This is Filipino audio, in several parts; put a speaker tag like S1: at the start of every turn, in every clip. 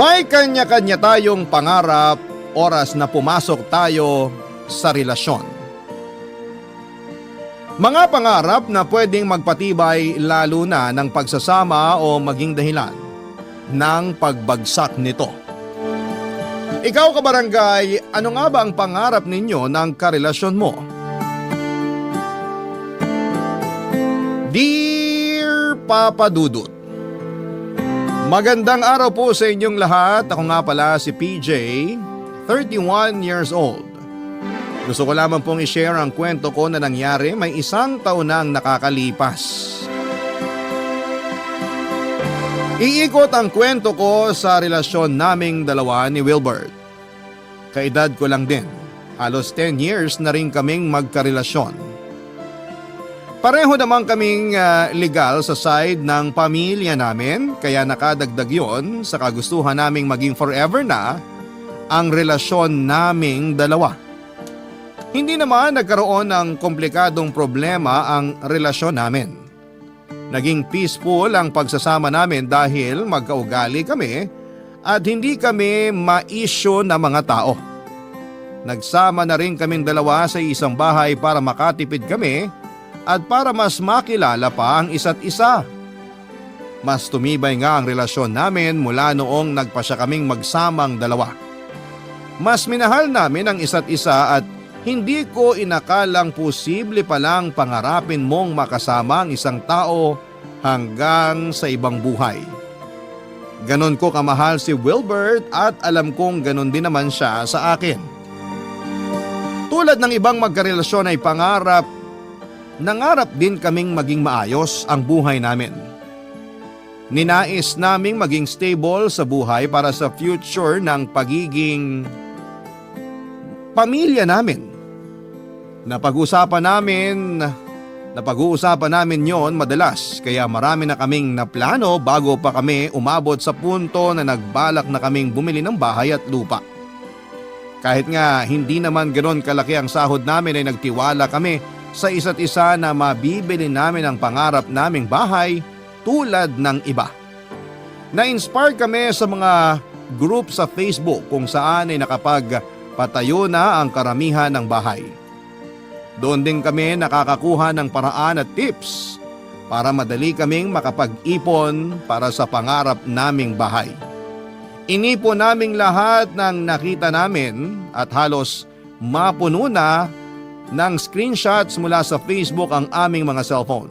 S1: May kanya-kanya tayong pangarap oras na pumasok tayo sa relasyon. Mga pangarap na pwedeng magpatibay lalo na ng pagsasama o maging dahilan ng pagbagsak nito. Ikaw kabarangay, ano nga ba ang pangarap ninyo ng karelasyon mo? Dear Papa Dudut, magandang araw po sa inyong lahat. Ako nga pala si PJ, 31 years old. Gusto ko lamang pong i-share ang kwento ko na nangyari may 1 taon nang nakakalipas. Iikot ang kwento ko sa relasyon naming dalawa ni Wilbert. Kaedad ko lang din, halos 10 years na rin kaming magkarelasyon. Pareho naman kaming legal sa side ng pamilya namin, kaya nakadagdag yon sa kagustuhan naming maging forever na ang relasyon naming dalawa. Hindi naman nagkaroon ng komplikadong problema ang relasyon namin. Naging peaceful ang pagsasama namin dahil magkaugali kami at hindi kami ma-issue na mga tao. Nagsama na rin kaming dalawa sa isang bahay para makatipid kami at para mas makilala pa ang isa't isa. Mas tumibay nga ang relasyon namin mula noong nagpasya kaming magsamang dalawa. Mas minahal namin ang isa't isa at hindi ko inakalang posible palang pangarapin mong makasama ang isang tao hanggang sa ibang buhay. Ganon ko kamahal si Wilbert at alam kong ganon din naman siya sa akin. Tulad ng ibang magkarelasyon ay nangarap din kaming maging maayos ang buhay namin. Ninais naming maging stable sa buhay para sa future ng pagiging pamilya namin. Napag-uusapan namin yon madalas kaya marami na kaming naplano bago pa kami umabot sa punto na nagbalak na kaming bumili ng bahay at lupa. Kahit nga hindi naman ganoon kalaki ang sahod namin ay nagtiwala kami sa isa't isa na mabibili namin ang pangarap naming bahay tulad ng iba. Na-inspire kami sa mga group sa Facebook kung saan ay nakapagpatayo na ang karamihan ng bahay. Doon din kami nakakakuha ng paraan at tips para madali kaming makapag-ipon para sa pangarap naming bahay. Inipon naming lahat ng nakita namin at halos mapuno na ng screenshots mula sa Facebook ang aming mga cellphone.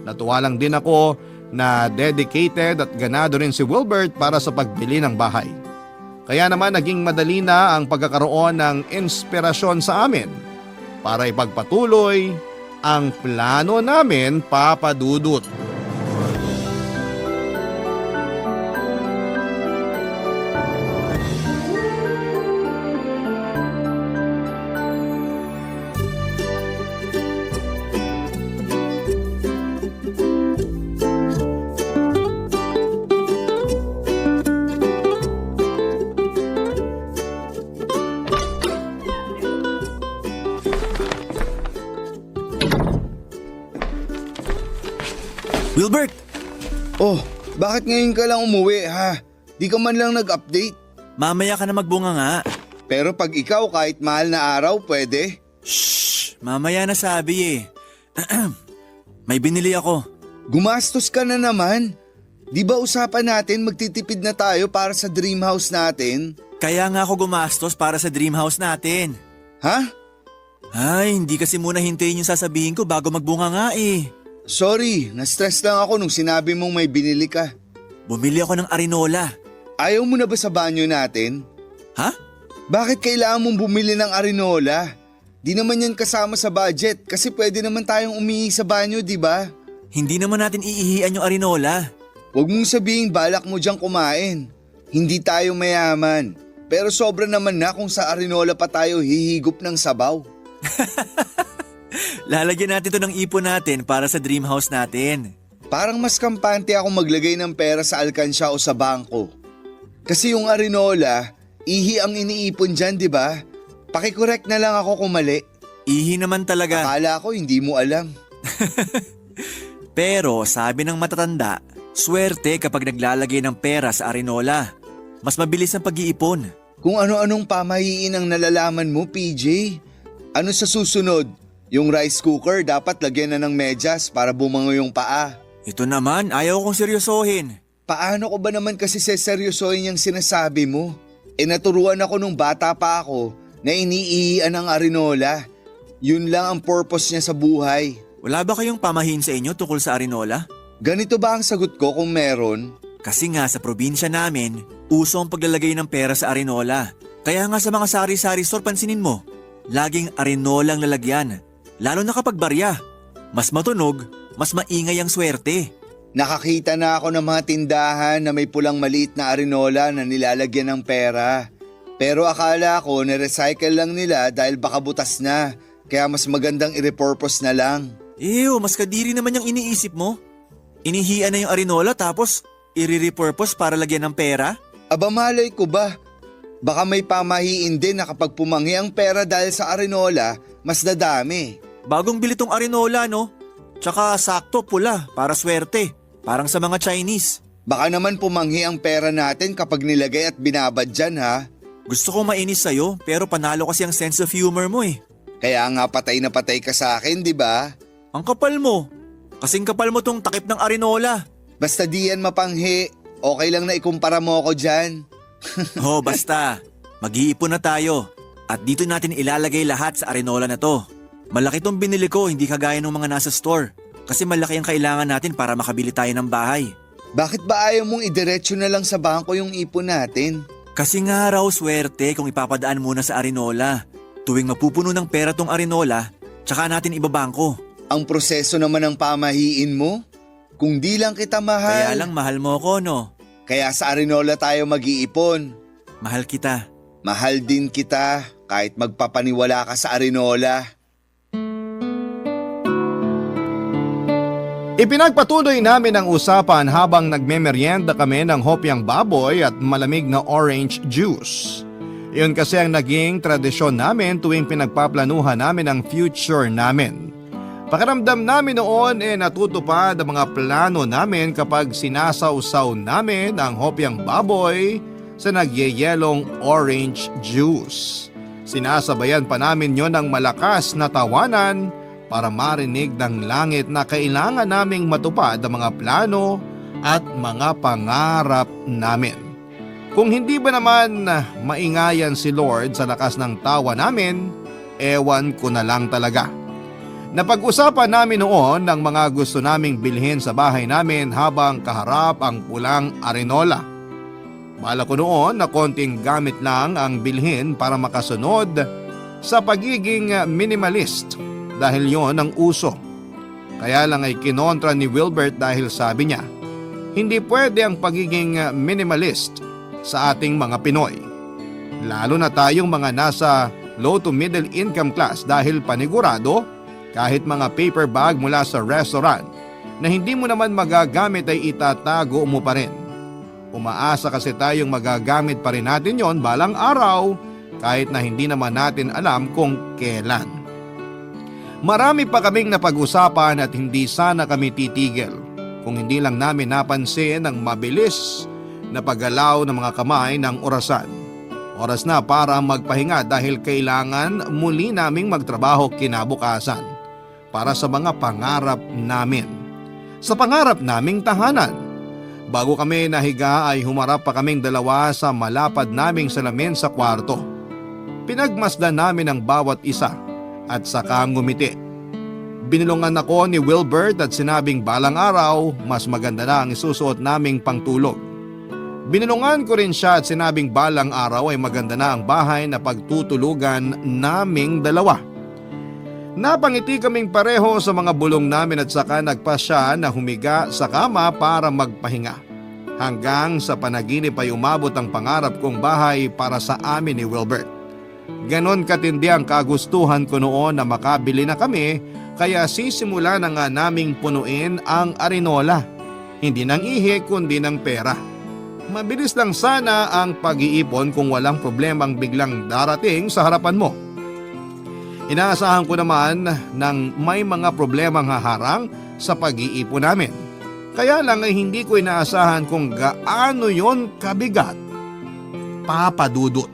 S1: Natuwa lang din ako na dedicated at ganado rin si Wilbert para sa pagbili ng bahay. Kaya naman naging madali na ang pagkakaroon ng inspirasyon sa amin para ipagpatuloy ang plano namin, Papa Dudut.
S2: Wilbert!
S3: Oh, bakit ngayon ka lang umuwi ha? Di ka man lang nag-update.
S2: Mamaya ka na magbunga nga.
S3: Pero pag ikaw kahit mahal na araw, pwede.
S2: Shhh! Mamaya na sabi eh. May binili ako.
S3: Gumastos ka na naman. Di ba usapan natin magtitipid na tayo para sa dream house natin?
S2: Kaya nga ako gumastos para sa dream house natin.
S3: Ha?
S2: Ay, hindi kasi muna hintayin yung sasabihin ko bago magbunga nga eh.
S3: Sorry, na-stress lang ako nung sinabi mong may binili ka.
S2: Bumili ako ng arinola.
S3: Ayaw mo na ba sa banyo natin?
S2: Ha?
S3: Bakit kailangan mong bumili ng arinola? Di naman yan kasama sa budget kasi pwede naman tayong umihi sa banyo, di ba?
S2: Hindi naman natin iihian yung arinola.
S3: Huwag mong sabihin balak mo diyang kumain. Hindi tayo mayaman. Pero sobra naman na kung sa arinola pa tayo hihigop ng sabaw.
S2: Lalagyan natin to ng ipon natin para sa dream house natin.
S3: Parang mas kampante ako maglagay ng pera sa alkansya o sa bangko. Kasi yung arinola, ihi ang iniipon dyan, di ba? Pakicorrect na lang ako kung mali.
S2: Ihi naman talaga.
S3: Akala ko hindi mo alam.
S2: Pero sabi ng matatanda, swerte kapag naglalagay ng pera sa arinola. Mas mabilis ang pag-iipon.
S3: Kung ano-anong pamahiin ang nalalaman mo, PJ. Ano sa susunod? Yung rice cooker dapat lagyan na ng medyas para bumango yung paa.
S2: Ito naman, ayaw kong seryosohin.
S3: Paano ko ba naman kasi seseryosohin yung sinasabi mo? Naturuan ako nung bata pa ako na iniihian ng arinola. Yun lang ang purpose niya sa buhay.
S2: Wala ba kayong pamahiin sa inyo tungkol sa arinola?
S3: Ganito ba ang sagot ko kung meron?
S2: Kasi nga sa probinsya namin, uso ang paglalagay ng pera sa arinola. Kaya nga sa mga sari-sari store pansinin mo, laging arinola ang lalagyan. Lalo na kapag barya. Mas matunog, mas maingay ang swerte.
S3: Nakakita na ako ng mga tindahan na may pulang maliit na arinola na nilalagyan ng pera. Pero akala ko na-recycle lang nila dahil baka butas na. Kaya mas magandang i-repurpose na lang.
S2: Ew, mas kadiri naman yung iniisip mo. Inihian na yung arinola tapos i-repurpose para lagyan ng pera?
S3: Aba malay ko ba? Baka may pamahiin din na kapag pumanghi ang pera dahil sa arinola, mas dadami.
S2: Bagong bili tong arinola, no? Tsaka sakto pula para swerte. Parang sa mga Chinese.
S3: Baka naman pumanghi ang pera natin kapag nilagay at binabadyan ha.
S2: Gusto ko mainis sa'yo pero panalo kasi ang sense of humor mo eh.
S3: Kaya nga patay na patay ka sa akin, di ba?
S2: Ang kapal mo. Kasing kapal mo tong takip ng arinola.
S3: Basta di yan mapanghi, okay lang na ikumpara mo ako dyan.
S2: Oh, basta. Mag-iipon na tayo. At dito natin ilalagay lahat sa arinola na to. Malaki tong binili ko, hindi kagaya ng mga nasa store. Kasi malaki ang kailangan natin para makabili tayo ng bahay.
S3: Bakit ba ayaw mong idiretso na lang sa bangko yung ipon natin?
S2: Kasi nga raw swerte kung ipapadaan muna sa arinola. Tuwing mapupuno ng pera tong arinola, tsaka natin ibabangko.
S3: Ang proseso naman ng pamahiin mo? Kung di lang kita mahal.
S2: Kaya lang mahal mo ko, no?
S3: Kaya sa arinola tayo mag-iipon.
S2: Mahal kita.
S3: Mahal din kita kahit magpapaniwala ka sa arinola.
S1: Ipinagpatuloy namin ang usapan habang nagmemeryenda kami ng hopyang baboy at malamig na orange juice. Iyon kasi ang naging tradisyon namin tuwing pinagpaplanuhan namin ang future namin. Pakiramdam namin noon natutupad ang mga plano namin kapag sinasawsaw namin ang hopyang baboy sa nagyeyelong orange juice. Sinasabayan pa namin yon ng malakas na tawanan para marinig ng langit na kailangan naming matupad ang mga plano at mga pangarap namin. Kung hindi ba naman maingayan si Lord sa lakas ng tawa namin, ewan ko na lang talaga. Napag-usapan namin noon ng mga gusto naming bilhin sa bahay namin habang kaharap ang pulang arinola. Bala ko noon na konting gamit lang ang bilhin para makasunod sa pagiging minimalist. Dahil yon ang uso. Kaya lang ay kinontra ni Wilbert dahil sabi niya, hindi pwede ang pagiging minimalist sa ating mga Pinoy. Lalo na tayong mga nasa low to middle income class dahil panigurado kahit mga paper bag mula sa restaurant na hindi mo naman magagamit ay itatago mo pa rin. Umaasa kasi tayong magagamit pa rin natin yon balang araw kahit na hindi naman natin alam kung kailan. Marami pa kaming napag-usapan at hindi sana kami titigil kung hindi lang namin napansin ang mabilis na paggalaw ng mga kamay ng orasan. Oras na para magpahinga dahil kailangan muli naming magtrabaho kinabukasan para sa mga pangarap namin. Sa pangarap naming tahanan. Bago kami nahiga ay humarap pa kaming dalawa sa malapad naming salamin sa kwarto. Pinagmasdan namin ang bawat isa at saka ngumiti. Binulungan ako ni Wilbert at sinabing balang araw mas maganda na ang isusuot naming pangtulog. Binulungan ko rin siya at sinabing balang araw ay maganda na ang bahay na pagtutulugan naming dalawa. Napangiti kaming pareho sa mga bulong namin at saka nagpasya na humiga sa kama para magpahinga. Hanggang sa panaginip ay umabot ang pangarap kong bahay para sa amin ni Wilbert. Ganon katindi ang kagustuhan ko noon na makabili na kami kaya sisimula na nga naming punuin ang arinola. Hindi ng ihi kundi ng pera. Mabilis lang sana ang pag-iipon kung walang problemang biglang darating sa harapan mo. Inaasahan ko naman ng may mga problemang haharang sa pag-iipon namin. Kaya lang ay hindi ko inaasahan kung gaano yon kabigat. Papa Dudut.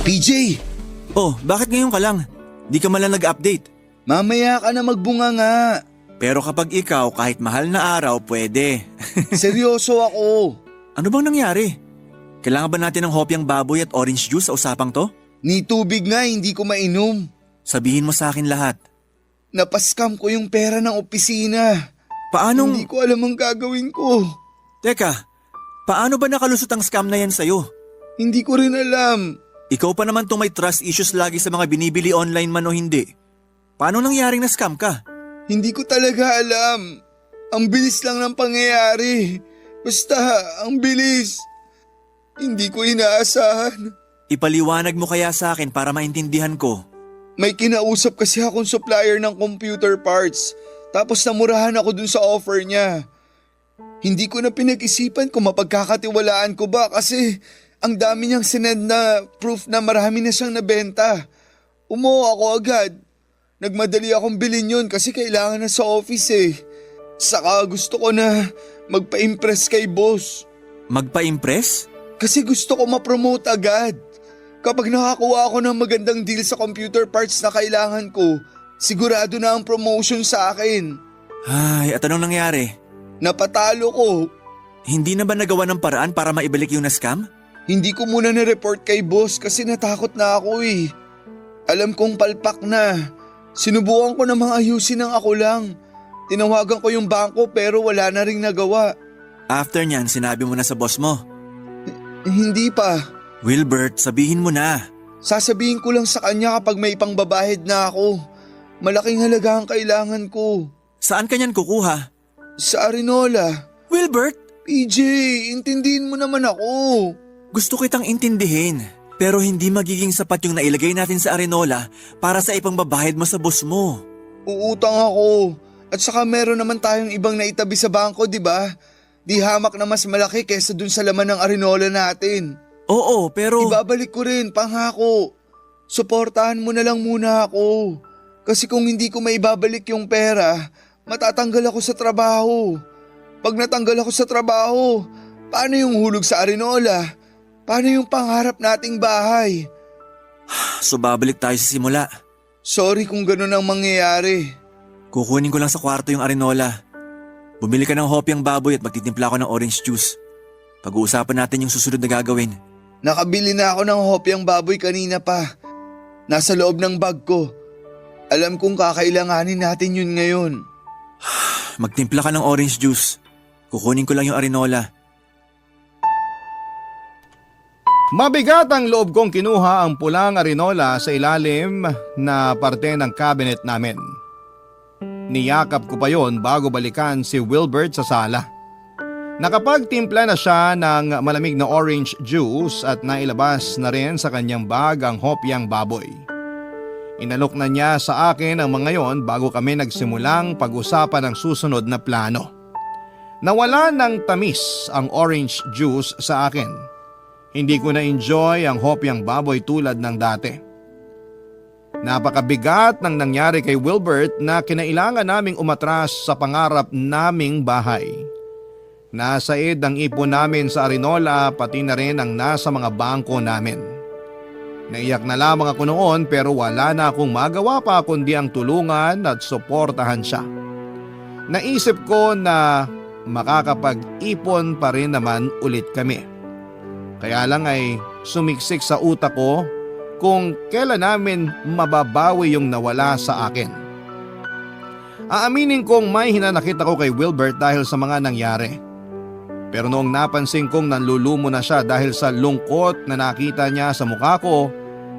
S3: PJ,
S2: Oh, bakit ngayon ka lang? Di ka malang nag-update.
S3: mamaya ka na magbunga nga.
S2: Pero kapag ikaw kahit mahal na araw, pwede.
S3: Seryoso ako.
S2: Ano bang nangyari? Kailangan ba natin ng hopyang baboy at orange juice sa usapang to?
S3: Ni tubig nga hindi ko mainom.
S2: Sabihin mo sa akin lahat.
S3: Napaskam ko yung pera ng opisina.
S2: Paanong…
S3: Hindi ko alam ang gagawin ko.
S2: Teka, paano ba nakalusot ang scam na yan sa'yo?
S3: Hindi ko rin alam.
S2: Ikaw pa naman itong may trust issues lagi sa mga binibili online man o hindi. Paano nangyaring na scam ka?
S3: Hindi ko talaga alam. Ang bilis lang ng pangyayari. Basta, ang bilis. Hindi ko inaasahan.
S2: Ipaliwanag mo kaya sa akin para maintindihan ko.
S3: May kinausap kasi akong supplier ng computer parts. Tapos namurahan ako dun sa offer niya. Hindi ko na pinag-isipan kung mapagkakatiwalaan ko ba kasi ang dami niyang sinend na proof na marami na siyang nabenta. Umuo ako agad. Nagmadali akong bilhin yun kasi kailangan na sa office eh. Saka gusto ko na magpa-impress kay boss.
S2: Magpa-impress?
S3: Kasi gusto ko ma-promote agad. Kapag nakakuha ako ng magandang deal sa computer parts na kailangan ko, sigurado na ang promotion sa akin.
S2: Ay, at anong nangyari?
S3: Napatalo ko.
S2: Hindi na ba nagawa ng paraan para maibalik yung na-scam?
S3: Hindi ko muna na-report kay boss kasi natakot na ako eh. Alam kong palpak na. Sinubukan ko namang ayusin ng ako lang. Tinawagan ko yung bangko pero wala na ring nagawa.
S2: After nyan, sinabi mo na sa boss mo.
S3: Hindi pa.
S2: Wilbert, sabihin mo na.
S3: Sasabihin ko lang sa kanya kapag may pangbabahid na ako. Malaking halaga ang kailangan ko.
S2: Saan ka nyan kukuha?
S3: Sa Arinola.
S2: Wilbert,
S3: PJ, intindihin mo naman ako.
S2: gusto kitang intindihin. Pero hindi magiging sapat yung nailagay natin sa Arenola para sa ipangbabahid mo sa boss mo.
S3: Uutang ako. At saka meron naman tayong ibang naitabi sa bangko, di ba? Di hamak na mas malaki kesa dun sa laman ng Arinola natin.
S2: Oo, pero…
S3: Ibabalik ko rin, pangako. Suportahan mo na lang muna ako. Kasi kung hindi ko maibabalik yung pera, matatanggal ako sa trabaho. Pag natanggal ako sa trabaho, paano yung hulog sa Arinola? Paano yung pangarap nating bahay?
S2: So babalik tayo sa simula.
S3: Sorry kung ganun ang mangyayari.
S2: Kukunin ko lang sa kwarto yung Arenola. Bumili ka ng hopyang baboy at magtitimpla ako ng orange juice. Pag-uusapan natin yung susunod na gagawin.
S3: Nakabili na ako ng hopyang baboy kanina pa. Nasa loob ng bag ko. Alam kong kakailanganin natin yun ngayon.
S2: Magtimpla ka ng orange juice. Kukunin ko lang yung Arenola.
S1: Mabigat ang loob kong kinuha ang pulang Arinola sa ilalim na parte ng cabinet namin. Niyakap ko pa yon bago balikan si Wilbert sa sala. Nakapagtimpla na siya ng malamig na orange juice at nailabas na rin sa kanyang bag ang hopyang baboy. Inalok na niya sa akin ang mga yon bago kami nagsimulang pag-usapan ang susunod na plano. Nawala ng tamis ang orange juice sa akin. Hindi ko na-enjoy ang hopyang baboy tulad ng dati. Napakabigat ng nangyari kay Wilbert na kinailangan naming umatras sa pangarap naming bahay. Nasaid ang ipon namin sa Arinola pati na rin ang nasa mga bangko namin. Naiyak na lamang ako noon pero wala na akong magawa pa kundi ang tulungan at suportahan siya. Naisip ko na makakapag-ipon pa rin naman ulit kami. Kaya lang ay sumiksik sa utak ko kung kailan namin mababawi yung nawala sa akin. Aaminin kong may hinanakit ako kay Wilbert dahil sa mga nangyari. Pero noong napansin kong nanlulumo na siya dahil sa lungkot na nakita niya sa mukha ko,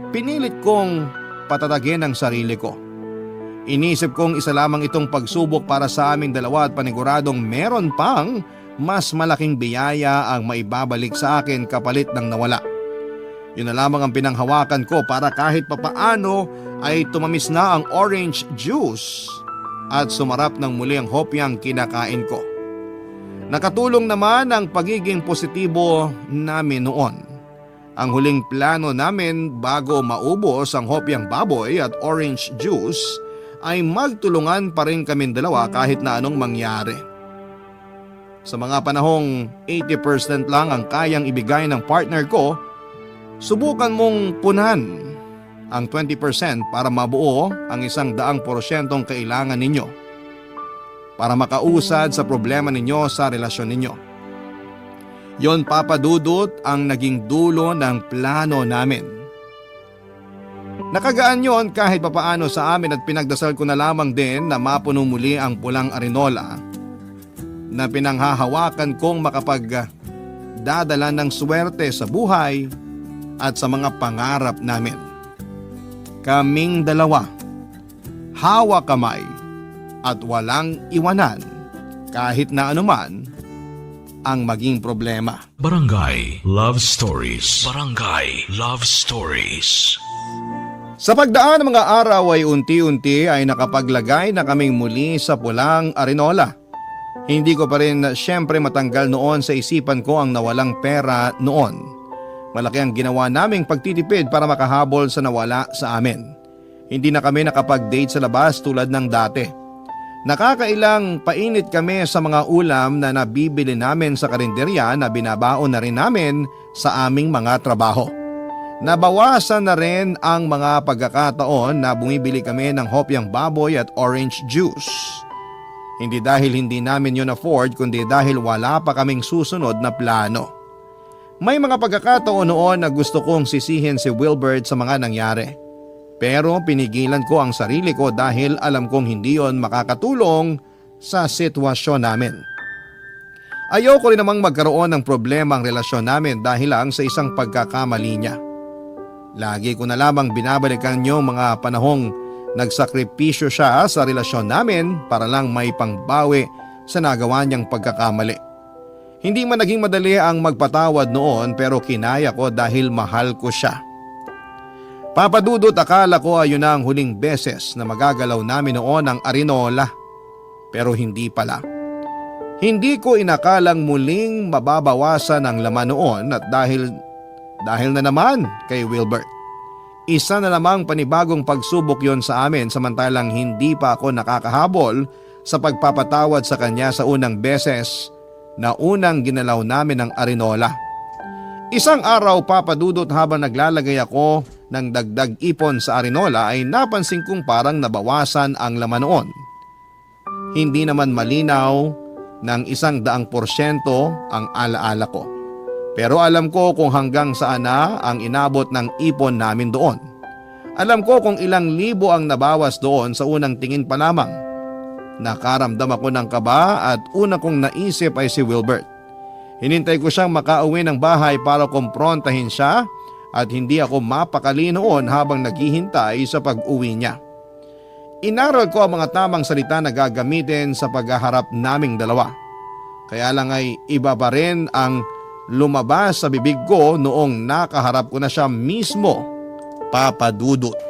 S1: pinilit kong patatagin ang sarili ko. Inisip kong isa lamang itong pagsubok para sa aming dalawa at paniguradong meron pang mas malaking biyaya ang maibabalik sa akin kapalit ng nawala. Yun na lamang ang pinanghawakan ko para kahit papaano ay tumamis na ang orange juice at sumarap ng muli ang hopyang kinakain ko. Nakatulong naman ang pagiging positibo namin noon. Ang huling plano namin bago maubos ang hopyang baboy at orange juice ay magtulungan pa rin kaming dalawa kahit na anong mangyari. Sa mga panahong 80% lang ang kayang ibigay ng partner ko, subukan mong punan ang 20% para mabuo ang 100% kailangan ninyo para makausad sa problema ninyo sa relasyon ninyo. Yon, Papa Dudut, ang naging dulo ng plano namin. Nakagaan yon kahit papaano sa amin at pinagdasal ko na lamang din na mapuno muli ang pulang arinola na pinanghahawakan kong makapagdadala ng swerte sa buhay at sa mga pangarap namin. Kaming dalawa, hawak kamay at walang iwanan kahit na anuman ang maging problema.
S4: Barangay Love Stories. Barangay Love Stories.
S1: Sa pagdaan ng mga araw ay unti-unti ay nakapaglagay na kaming muli sa pulang arinola. Hindi ko pa rin siyempre matanggal noon sa isipan ko ang nawalang pera noon. Malaki ang ginawa naming pagtitipid para makahabol sa nawala sa amin. Hindi na kami nakapag-date sa labas tulad ng dati. Nakakailang painit kami sa mga ulam na nabibili namin sa karinderya na binabaon na rin namin sa aming mga trabaho. Nabawasan na rin ang mga pagkakataon na bumibili kami ng hopyang baboy at orange juice. Hindi dahil hindi namin yun afford kundi dahil wala pa kaming susunod na plano. May mga pagkakataon noon na gusto kong sisihin si Wilbert sa mga nangyari. Pero pinigilan ko ang sarili ko dahil alam kong hindi yon makakatulong sa sitwasyon namin. Ayoko rin namang magkaroon ng problema ang relasyon namin dahil lang sa isang pagkakamali niya. Lagi ko na lamang binabalikan yung mga panahong nagsakripisyo siya sa relasyon namin para lang may pangbawi sa nagawa niyang pagkakamali. Hindi man naging madali ang magpatawad noon pero kinaya ko dahil mahal ko siya. Papa Dudut, akala ko ayun na ang huling beses na magagalaw namin noon ang arinola. Pero hindi pala. Hindi ko inakalang muling mababawasan ang laman noon at dahil na naman kay Wilbert. Isa na namang panibagong pagsubok yon sa amin samantalang hindi pa ako nakakahabol sa pagpapatawad sa kanya sa unang beses na unang ginalaw namin ang arinola. Isang araw, Papa Dudut, habang naglalagay ako ng dagdag ipon sa arinola ay napansin kong parang nabawasan ang laman noon. Hindi naman malinaw ng 100% ang alaala ko. Pero alam ko kung hanggang saan na ang inabot ng ipon namin doon. Alam ko kung ilang libo ang nabawas doon sa unang tingin pa lamang. Nakaramdam ako ng kaba at una kong naisip ay si Wilbert. Hinintay ko siyang makauwi ng bahay para kumprontahin siya at hindi ako mapakali noon habang naghihintay sa pag-uwi niya. Inaral ko ang mga tamang salita na gagamitin sa paghaharap naming dalawa. Kaya lang ay iba pa rin ang lumabas sa bibig ko noong nakaharap ko na siya mismo, Papa Dudut.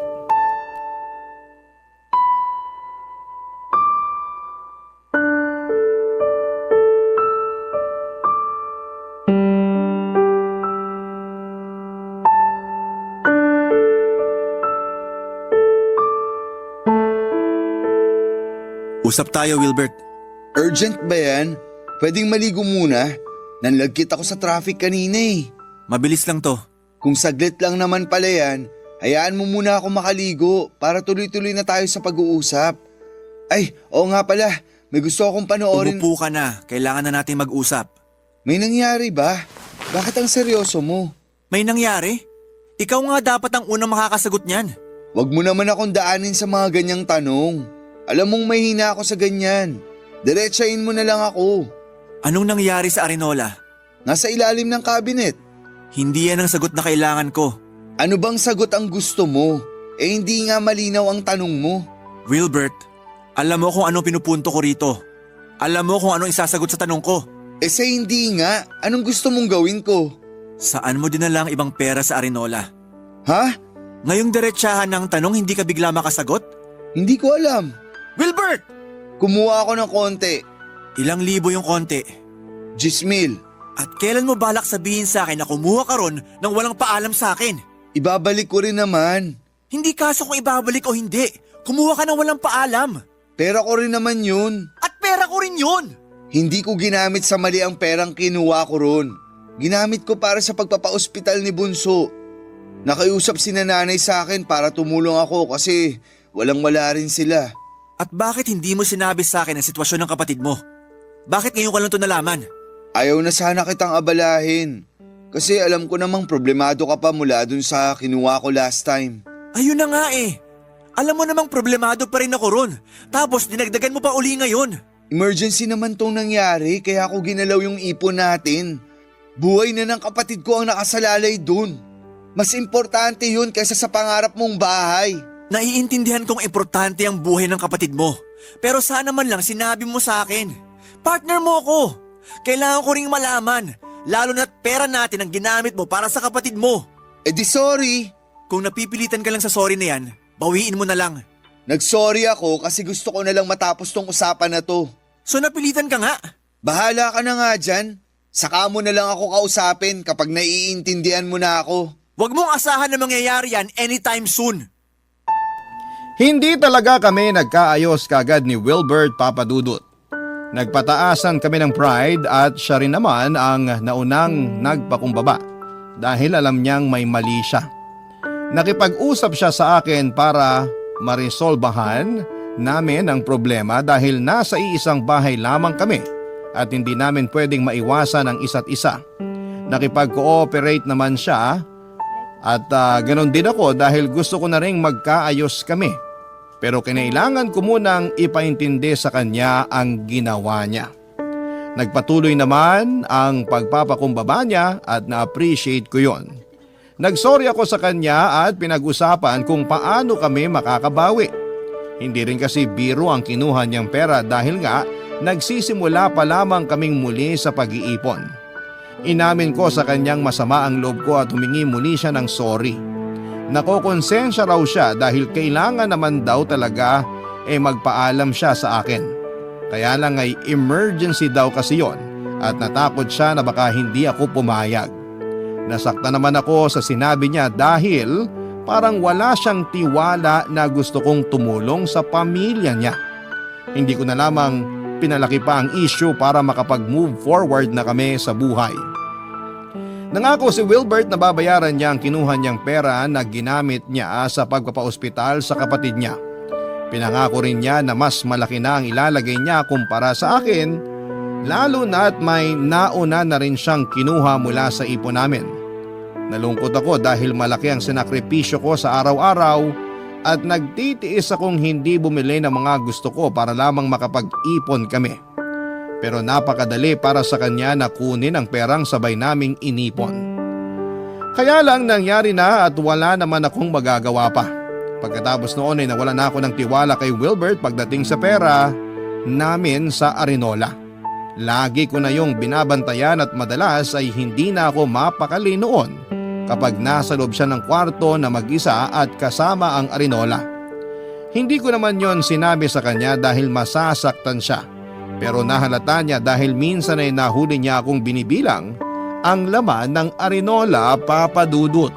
S2: Usap tayo, Wilbert.
S3: Urgent ba yan? Pwedeng maligo muna? Nanlagkit ako sa traffic kanina eh.
S2: Mabilis lang to.
S3: Kung saglit lang naman pala yan, hayaan mo muna ako makaligo para tuloy-tuloy na tayo sa pag-uusap. Ay, oo nga pala, may gusto akong panoorin.
S2: Umupo ka na. Kailangan na natin mag-usap.
S3: May nangyari ba? Bakit ang seryoso mo?
S2: May nangyari? Ikaw nga dapat ang unang makakasagot niyan.
S3: Huwag mo naman akong daanin sa mga ganyang tanong. Alam mong mahina ako sa ganyan. Diretsahin mo na lang ako.
S2: Anong nangyari sa arinola?
S3: Nasa ilalim ng cabinet.
S2: Hindi yan ang sagot na kailangan ko.
S3: Ano bang sagot ang gusto mo? Eh hindi nga malinaw ang tanong mo.
S2: Wilbert, alam mo kung anong pinupunto ko rito. Alam mo kung anong isasagot sa tanong ko.
S3: Eh sa hindi nga, anong gusto mong gawin ko?
S2: Saan mo dinala ang ibang pera sa arinola?
S3: Ha?
S2: Ngayong diretsahan ng tanong hindi ka bigla makasagot?
S3: Hindi ko alam.
S2: Wilbert!
S3: Kumuha ako ng konti.
S2: Ilang libo yung konti?
S3: 10,000.
S2: At kailan mo balak sabihin sa akin na kumuha ka ron nang walang paalam sa akin?
S3: Ibabalik ko rin naman.
S2: Hindi kaso kung ibabalik o hindi. Kumuha ka nang walang paalam.
S3: Pera ko rin naman yun.
S2: At pera ko rin yun.
S3: Hindi ko ginamit sa mali ang perang kinuha ko ron. Ginamit ko para sa pagpapa-ospital ni Bunso. Nakiusap si nanay sa akin para tumulong ako kasi walang-wala rin sila.
S2: At bakit hindi mo sinabi sa akin ang sitwasyon ng kapatid mo? Bakit ngayon ka lang ito nalaman?
S3: Ayaw na sana kitang abalahin. Kasi alam ko namang problemado ka pa mula dun sa kinuha ko last time.
S2: Ayun na nga eh. Alam mo namang problemado pa rin ako ron. Tapos dinagdagan mo pa uli ngayon.
S3: Emergency naman tong nangyari kaya ako ginalaw yung ipon natin. Buhay na ng kapatid ko ang nakasalalay dun. Mas importante yun kaysa sa pangarap mong bahay.
S2: Naiintindihan kong importante ang buhay ng kapatid mo. Pero sana man lang sinabi mo sa akin. Partner mo ako. Kailangan ko ring malaman. Lalo na't pera natin ang ginamit mo para sa kapatid mo.
S3: Eh di sorry.
S2: Kung napipilitan ka lang sa sorry na yan, bawiin mo na lang.
S3: Nagsorry ako kasi gusto ko na lang matapos tong usapan na to.
S2: So napilitan ka nga.
S3: Bahala ka na nga dyan. Saka mo na lang ako kausapin kapag naiintindihan mo na ako.
S2: Huwag mong asahan na mangyayari yan anytime soon.
S1: Hindi talaga kami nagkaayos kagad ni Wilbert Papadudut. Nagpataasan kami ng pride at siya rin naman ang naunang nagpakumbaba dahil alam niyang may mali siya. Nakipag-usap siya sa akin para maresolbahan namin ang problema dahil nasa iisang bahay lamang kami at hindi namin pwedeng maiwasan ang isa't isa. Nakipag-cooperate naman siya at ganon din ako dahil gusto ko na ring magkaayos kami. Pero kinailangan ko munang ipaintindi sa kanya ang ginawa niya. Nagpatuloy naman ang pagpapakumbaba niya at na-appreciate ko yon. Nagsorry ako sa kanya at pinag-usapan kung paano kami makakabawi. Hindi rin kasi biro ang kinuha niyang pera dahil nga nagsisimula pa lamang kaming muli sa pag-iipon. Inamin ko sa kanyang masama ang loob ko at humingi muli siya ng sorry. Nakokonsensya raw siya dahil kailangan naman daw talaga magpaalam siya sa akin. Kaya lang ay emergency daw kasi yon at natakot siya na baka hindi ako pumayag. Nasaktan naman ako sa sinabi niya dahil parang wala siyang tiwala na gusto kong tumulong sa pamilya niya. Hindi ko na lamang pinalaki pa ang issue para makapag-move forward na kami sa buhay. Nangako si Wilbert na babayaran niya ang kinuha niyang pera na ginamit niya sa pagpapaospital sa kapatid niya. Pinangako rin niya na mas malaki na ang ilalagay niya kumpara sa akin, lalo na at may nauna na rin siyang kinuha mula sa ipon namin. Nalungkot ako dahil malaki ang sinakripisyo ko sa araw-araw at nagtitiis akong hindi bumili ng mga gusto ko para lamang makapag-ipon kami. Pero napakadali para sa kanya na kunin ang perang sabay naming inipon. Kaya lang nangyari na at wala naman akong magagawa pa. Pagkatapos noon ay nawala na ako ng tiwala kay Wilbert pagdating sa pera namin sa Arinola. Lagi ko na yung binabantayan at madalas ay hindi na ako mapakali noon kapag nasa loob siya ng kwarto na mag-isa at kasama ang Arinola. Hindi ko naman yon sinabi sa kanya dahil masasaktan siya. Pero nahalata niya dahil minsan ay nahuli niya akong binibilang ang laman ng Arinola, Papadudut.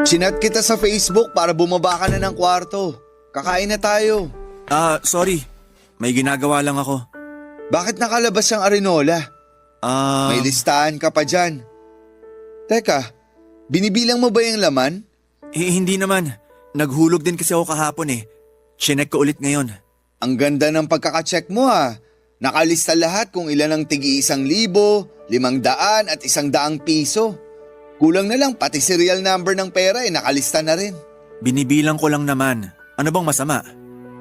S3: Chinat kita sa Facebook para bumaba ka na ng kwarto. Kakain na tayo.
S2: Sorry. May ginagawa lang ako.
S3: Bakit nakalabas ang Arinola? May listahan ka pa dyan. Teka, binibilang mo ba yung laman?
S2: Hindi naman. Naghulog din kasi ako kahapon eh. Chinek ko ulit ngayon.
S3: Ang ganda ng pagkakacheck mo ha. Nakalista lahat kung ilan ang tigi 1,000, 500 at 100 piso. Kulang na lang pati serial number ng pera nakalista na rin.
S2: Binibilang ko lang naman. Ano bang masama?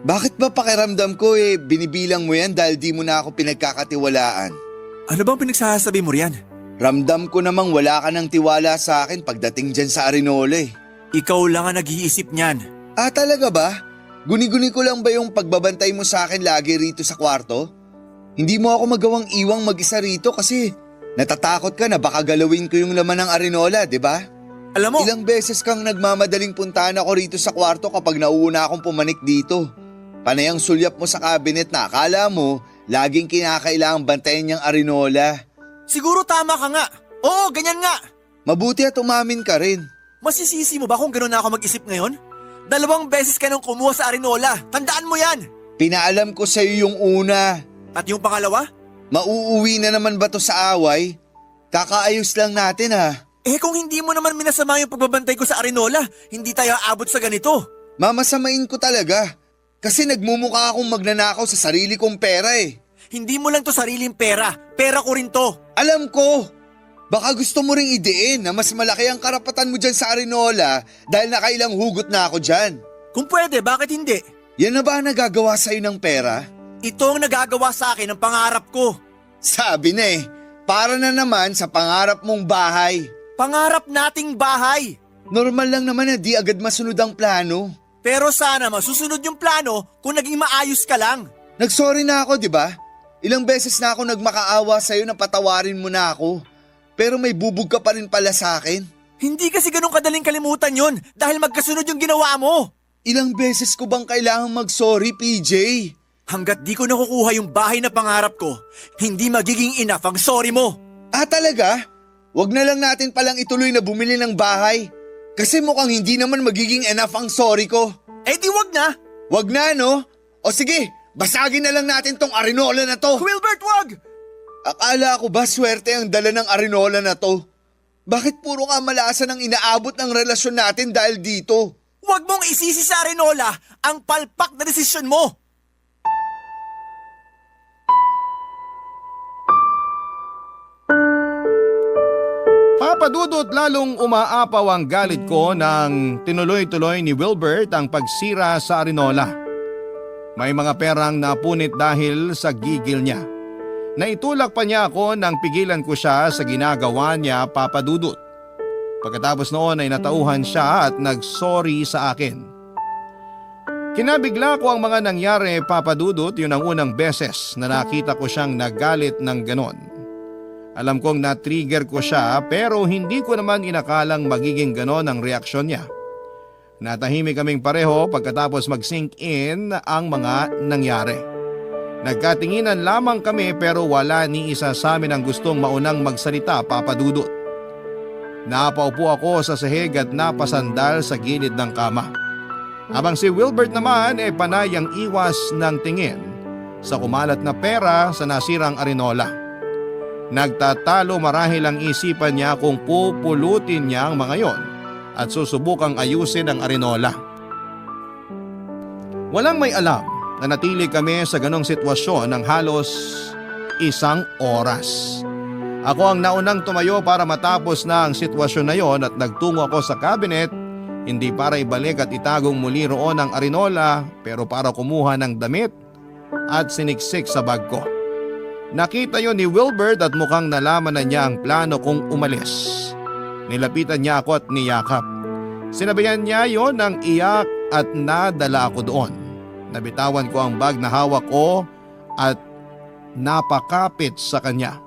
S3: Bakit ba pakiramdam ko binibilang mo yan dahil di mo na ako pinagkakatiwalaan?
S2: Ano bang pinagsasabi mo riyan?
S3: Ramdam ko namang wala ka ng tiwala sa akin pagdating dyan sa Arinola .
S2: Ikaw lang ang nag-iisip niyan.
S3: Ah, talaga ba? Guni-guni ko lang ba yung pagbabantay mo sa akin lagi rito sa kwarto? Hindi mo ako magawang iwang mag-isa rito kasi natatakot ka na baka galawin ko yung laman ng Arinola, di ba?
S2: Alam mo,
S3: Ilang beses kang nagmamadaling puntahan ako rito sa kwarto kapag nauuna akong pumanik dito. Panay ang sulyap mo sa cabinet na akala mo laging kinakailangang bantayan niyang Arinola.
S2: siguro tama ka nga. Oo, ganyan nga.
S3: Mabuti at umamin ka rin.
S2: Masisisi mo ba kung gano'n na ako mag-isip ngayon? 2 beses ka nang kumuha sa Arinola. Tandaan mo yan.
S3: Pinaalam ko sa iyo yung una.
S2: At yung pangalawa?
S3: Mauuwi na naman ba to sa away? Kakaayos lang natin ha.
S2: Eh kung hindi mo naman minasama yung pagbabantay ko sa Arinola, hindi tayo aabot sa ganito.
S3: Mamasamain ko talaga. Kasi nagmumukha akong magnanakaw sa sarili kong pera eh.
S2: Hindi mo lang to sariling pera. Pera ko rin to.
S3: Alam ko. Baka gusto mo ring idein na mas malaki ang karapatan mo dyan sa Arinola dahil nakailang hugot na ako dyan.
S2: Kung pwede, bakit hindi?
S3: Yan na ba ang nagagawa sa'yo ng pera?
S2: Ito ang nagagawa sa akin ng pangarap ko.
S3: Sabi na eh, para na naman sa pangarap mong bahay.
S2: Pangarap nating bahay.
S3: Normal lang naman na di agad masunod ang plano.
S2: Pero sana masusunod yung plano kung naging maayos ka lang.
S3: Nagsorry na ako, di ba? Ilang beses na ako nagmakaawa sa'yo na patawarin mo na ako. Pero may bubog ka pa rin pala sa akin.
S2: Hindi kasi ganun kadaling kalimutan yon dahil magkasunod yung ginawa mo.
S3: Ilang beses ko bang kailangang mag-sorry, PJ?
S2: Hanggat di ko nakukuha yung bahay na pangarap ko, hindi magiging enough ang sorry mo.
S3: Ah, talaga? Wag na lang natin palang ituloy na bumili ng bahay. Kasi mukhang hindi naman magiging enough ang sorry ko.
S2: Eh di wag na.
S3: Wag na, no? O sige, basagin na lang natin tong Arinola na to.
S2: Wilbert, wag!
S3: Akala ko ba swerte ang dala ng Arinola na to? Bakit puro kamalasan ang inaabot ng relasyon natin dahil dito?
S2: Wag mong isisi sa Arinola ang palpak na desisyon mo.
S1: Papadudot lalong umaapaw ang galit ko nang tinuloy-tuloy ni Wilbert ang pagsira sa Arinola. May mga perang napunit dahil sa gigil niya. Naitulak pa niya ako nang pigilan ko siya sa ginagawa niya, Papadudot. Pagkatapos noon ay natauhan siya at nagsorry sa akin. Kinabigla ko ang mga nangyari, Papadudot, yun ang unang beses na nakita ko siyang nagalit ng ganon. Alam kong na-trigger ko siya pero hindi ko naman inakalang magiging ganon ang reaksyon niya. Natahimik kaming pareho pagkatapos mag-sink in ang mga nangyari. Nagkatinginan lamang kami pero wala ni isa sa amin ang gustong maunang magsalita, Papadudot. Napaupo ako sa sahig at napasandal sa gilid ng kama. Habang si Wilbert naman ay panayang iwas ng tingin sa kumalat na pera sa nasirang Arinola. Nagtatalo marahil ang isipan niya kung pupulutin niya ang mga yon at susubukang ayusin ang Arinola. Walang may alam na natili kami sa ganong sitwasyon ng halos 1 oras. Ako ang naunang tumayo para matapos na ang sitwasyon na yon at nagtungo ako sa cabinet, hindi para ibalik at itagong muli roon ang Arinola pero para kumuha ng damit at siniksik sa bag ko. Nakita yon ni Wilbert at mukhang nalaman na niya ang plano kong umalis. Nilapitan niya ako at niyakap. Sinabayan niya yon ng iyak at nadala ako doon. Nabitawan ko ang bag na hawak ko at napakapit sa kanya.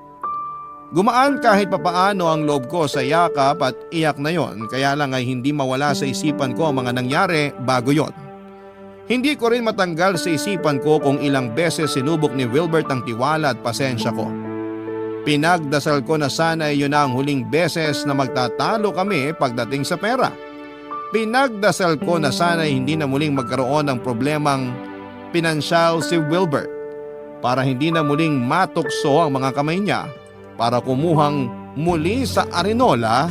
S1: Gumaan kahit papaano ang loob ko sa yakap at iyak na yon, kaya lang ay hindi mawala sa isipan ko ang mga nangyari bago yon. Hindi ko rin matanggal sa isipan ko kung ilang beses sinubok ni Wilbert ang tiwala at pasensya ko. Pinagdasal ko na sana iyon na ang huling beses na magtatalo kami pagdating sa pera. Pinagdasal ko na sana hindi na muling magkaroon ng problemang pinansyal si Wilbert para hindi na muling matukso ang mga kamay niya para kumuhang muli sa Arinola,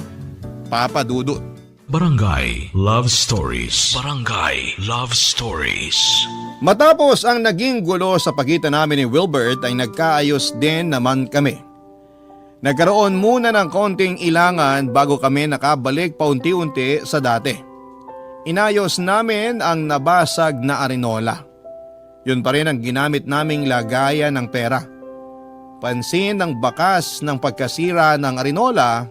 S1: Papadudot.
S4: Barangay Love Stories. Barangay Love Stories.
S1: Matapos ang naging gulo sa pagitan namin ni Wilbert ay nagkaayos din naman kami. Nagkaroon muna ng konting ilangan bago kami nakabalik paunti-unti sa dati. Inayos namin ang nabasag na Arinola. Yun pa rin ang ginamit naming lagayan ng pera. Pansin ng bakas ng pagkasira ng Arinola,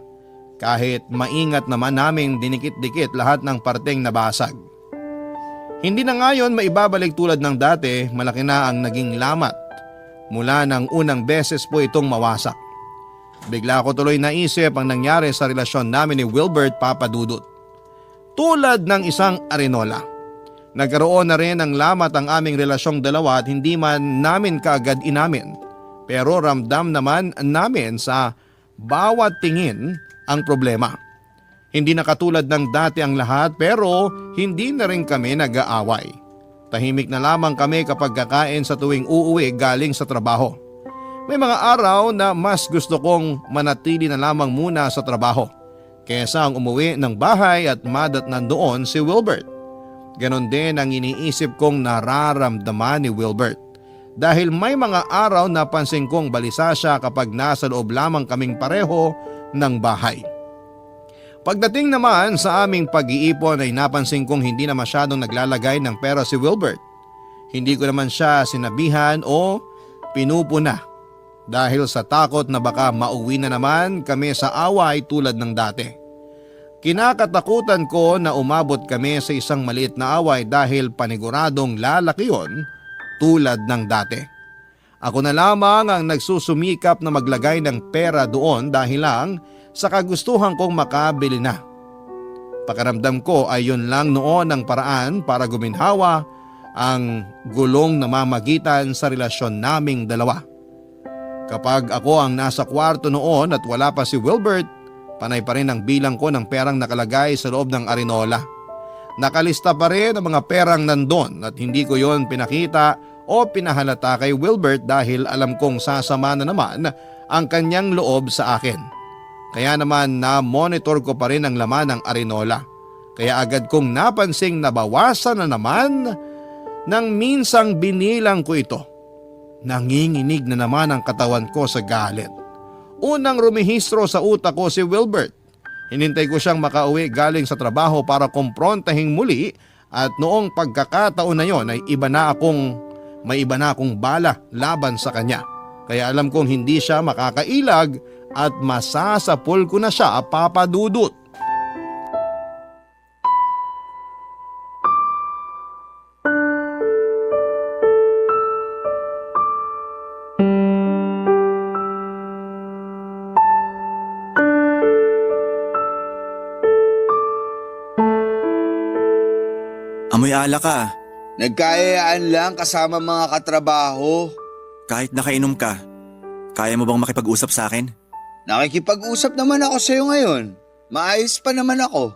S1: kahit maingat naman naming dinikit-dikit lahat ng parteng nabasag. Hindi na ngayon maibabalik tulad ng dati, malaki na ang naging lamat mula ng unang beses po itong mawasak. Bigla ko tuloy naisip ang nangyari sa relasyon namin ni Wilbert Papa Dudut. Tulad ng isang arenola, nagkaroon na rin ng lamat ang aming relasyong dalawa at hindi man namin kaagad inamin. Pero ramdam naman namin sa bawat tingin ang problema. Hindi na katulad ng dati ang lahat pero hindi na rin kami nag-aaway. Tahimik na lamang kami kapag kakain sa tuwing uuwi galing sa trabaho. May mga araw na mas gusto kong manatili na lamang muna sa trabaho kaysa ang umuwi ng bahay at madatnan doon si Wilbert. Ganon din ang iniisip kong nararamdaman ni Wilbert. Dahil may mga araw na pansin kong balisa siya kapag nasa loob lamang kaming pareho ng bahay. Pagdating naman sa aming pag-iipon ay napansin kong hindi na masyadong naglalagay ng pera si Wilbert. Hindi ko naman siya sinabihan o pinupuna dahil sa takot na baka mauwi na naman kami sa away tulad ng dati. Kinakatakutan ko na umabot kami sa isang maliit na away dahil paniguradong lalaki yon tulad ng dati. Ako na lamang ang nagsusumikap na maglagay ng pera doon dahil lang sa kagustuhan kong makabili na. Pakiramdam ko ay yun lang noon ang paraan para guminhawa ang gulong na mamagitan sa relasyon naming dalawa. Kapag ako ang nasa kwarto noon at wala pa si Wilbert, panay pa rin ang bilang ko ng perang nakalagay sa loob ng arenola. Nakalista pa rin ang mga perang nandun at hindi ko yon pinakita o pinahalata kay Wilbert dahil alam kong sasama na naman ang kanyang loob sa akin. Kaya naman na-monitor ko pa rin ang laman ng arenola. Kaya agad kong napansing nabawasan na naman nang minsang binilang ko ito. Nanginginig na naman ang katawan ko sa galit. Unang rumihistro sa utak ko si Wilbert. Hinintay ko siyang makauwi galing sa trabaho para kumprontahing muli at noong pagkakataon na yon ay may iba na akong bala laban sa kanya. Kaya alam kong hindi siya makakailag at masasapul ko na siya, Papa Dudut.
S2: Amoy alak ka.
S3: Nagkayayaan lang kasama mga katrabaho.
S2: Kahit nakainom ka, kaya mo bang makipag-usap sa akin?
S3: Nakikipag-usap naman ako sa'yo ngayon. Maayos pa naman ako.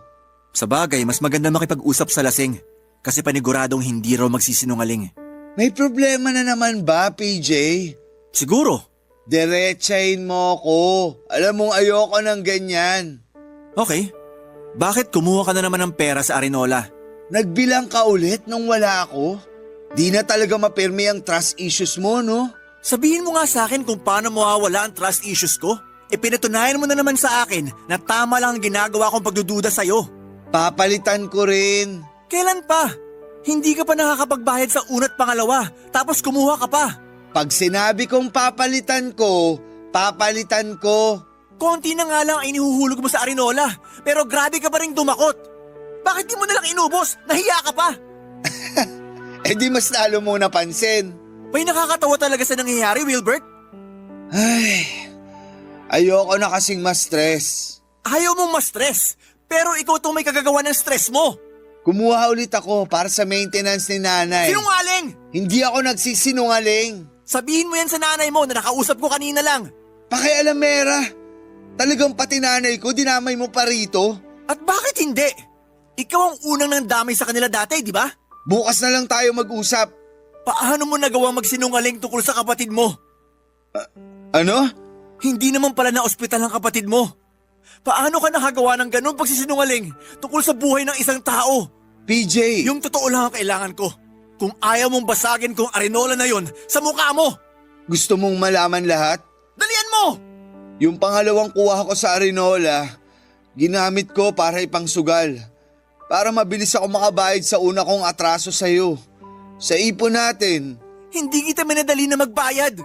S2: Sa bagay, mas maganda makipag-usap sa lasing kasi paniguradong hindi raw magsisinungaling.
S3: May problema na naman ba, PJ?
S2: Siguro.
S3: Diretsahin mo ko. Alam mong ayoko ng ganyan.
S2: Okay. Bakit kumuha ka na naman ng pera sa Arenola?
S3: Nagbilang ka ulit nung wala ako? Di na talaga mapirmi ang trust issues mo, no?
S2: Sabihin mo nga sa akin kung paano mawawala ang trust issues ko. Pinatunayan mo na naman sa akin na tama lang ang ginagawa kong pagdududa sa'yo.
S3: Papalitan ko rin.
S2: Kailan pa? Hindi ka pa nakakapagbayad sa una't pangalawa, tapos kumuha ka pa.
S3: Pag sinabi kong papalitan ko, papalitan ko.
S2: Konti na nga lang ay inihuhulog mo sa Arenola, pero grabe ka pa rin dumakot. Bakit di mo nalang inubos? Nahiya ka pa.
S3: Di mas lalo mo napansin.
S2: May nakakatawa talaga sa nangyayari, Wilbert.
S3: Ay, ayoko na kasing ma-stress.
S2: Ayaw mong ma-stress, pero ikaw itong may kagagawa ng stress mo.
S3: Kumuha ulit ako para sa maintenance ni nanay.
S2: Sinungaling!
S3: Hindi ako nagsisinungaling.
S2: Sabihin mo yan sa nanay mo na nakausap ko kanina lang.
S3: Pakialamera. Talagang pati nanay ko dinamay mo pa rito.
S2: At bakit hindi? Ikaw ang unang nandamay sa kanila dati, di ba?
S3: Bukas na lang tayo mag-usap.
S2: Paano mo nagawang magsinungaling tungkol sa kapatid mo?
S3: Ano?
S2: Hindi naman pala na ospital ang kapatid mo. Paano ka nakagawa ng ganun pagsisinungaling tungkol sa buhay ng isang tao?
S3: PJ!
S2: Yung totoo lang ang kailangan ko. Kung ayaw mong basagin kong Arenola na yon sa mukha mo.
S3: Gusto mong malaman lahat?
S2: Dalian mo!
S3: Yung pangalawang kuha ko sa Arenola, ginamit ko para ipangsugal. Para mabilis ako makabayad sa una kong atraso sa'yo. Sa ipon natin.
S2: Hindi kita minadali na magbayad.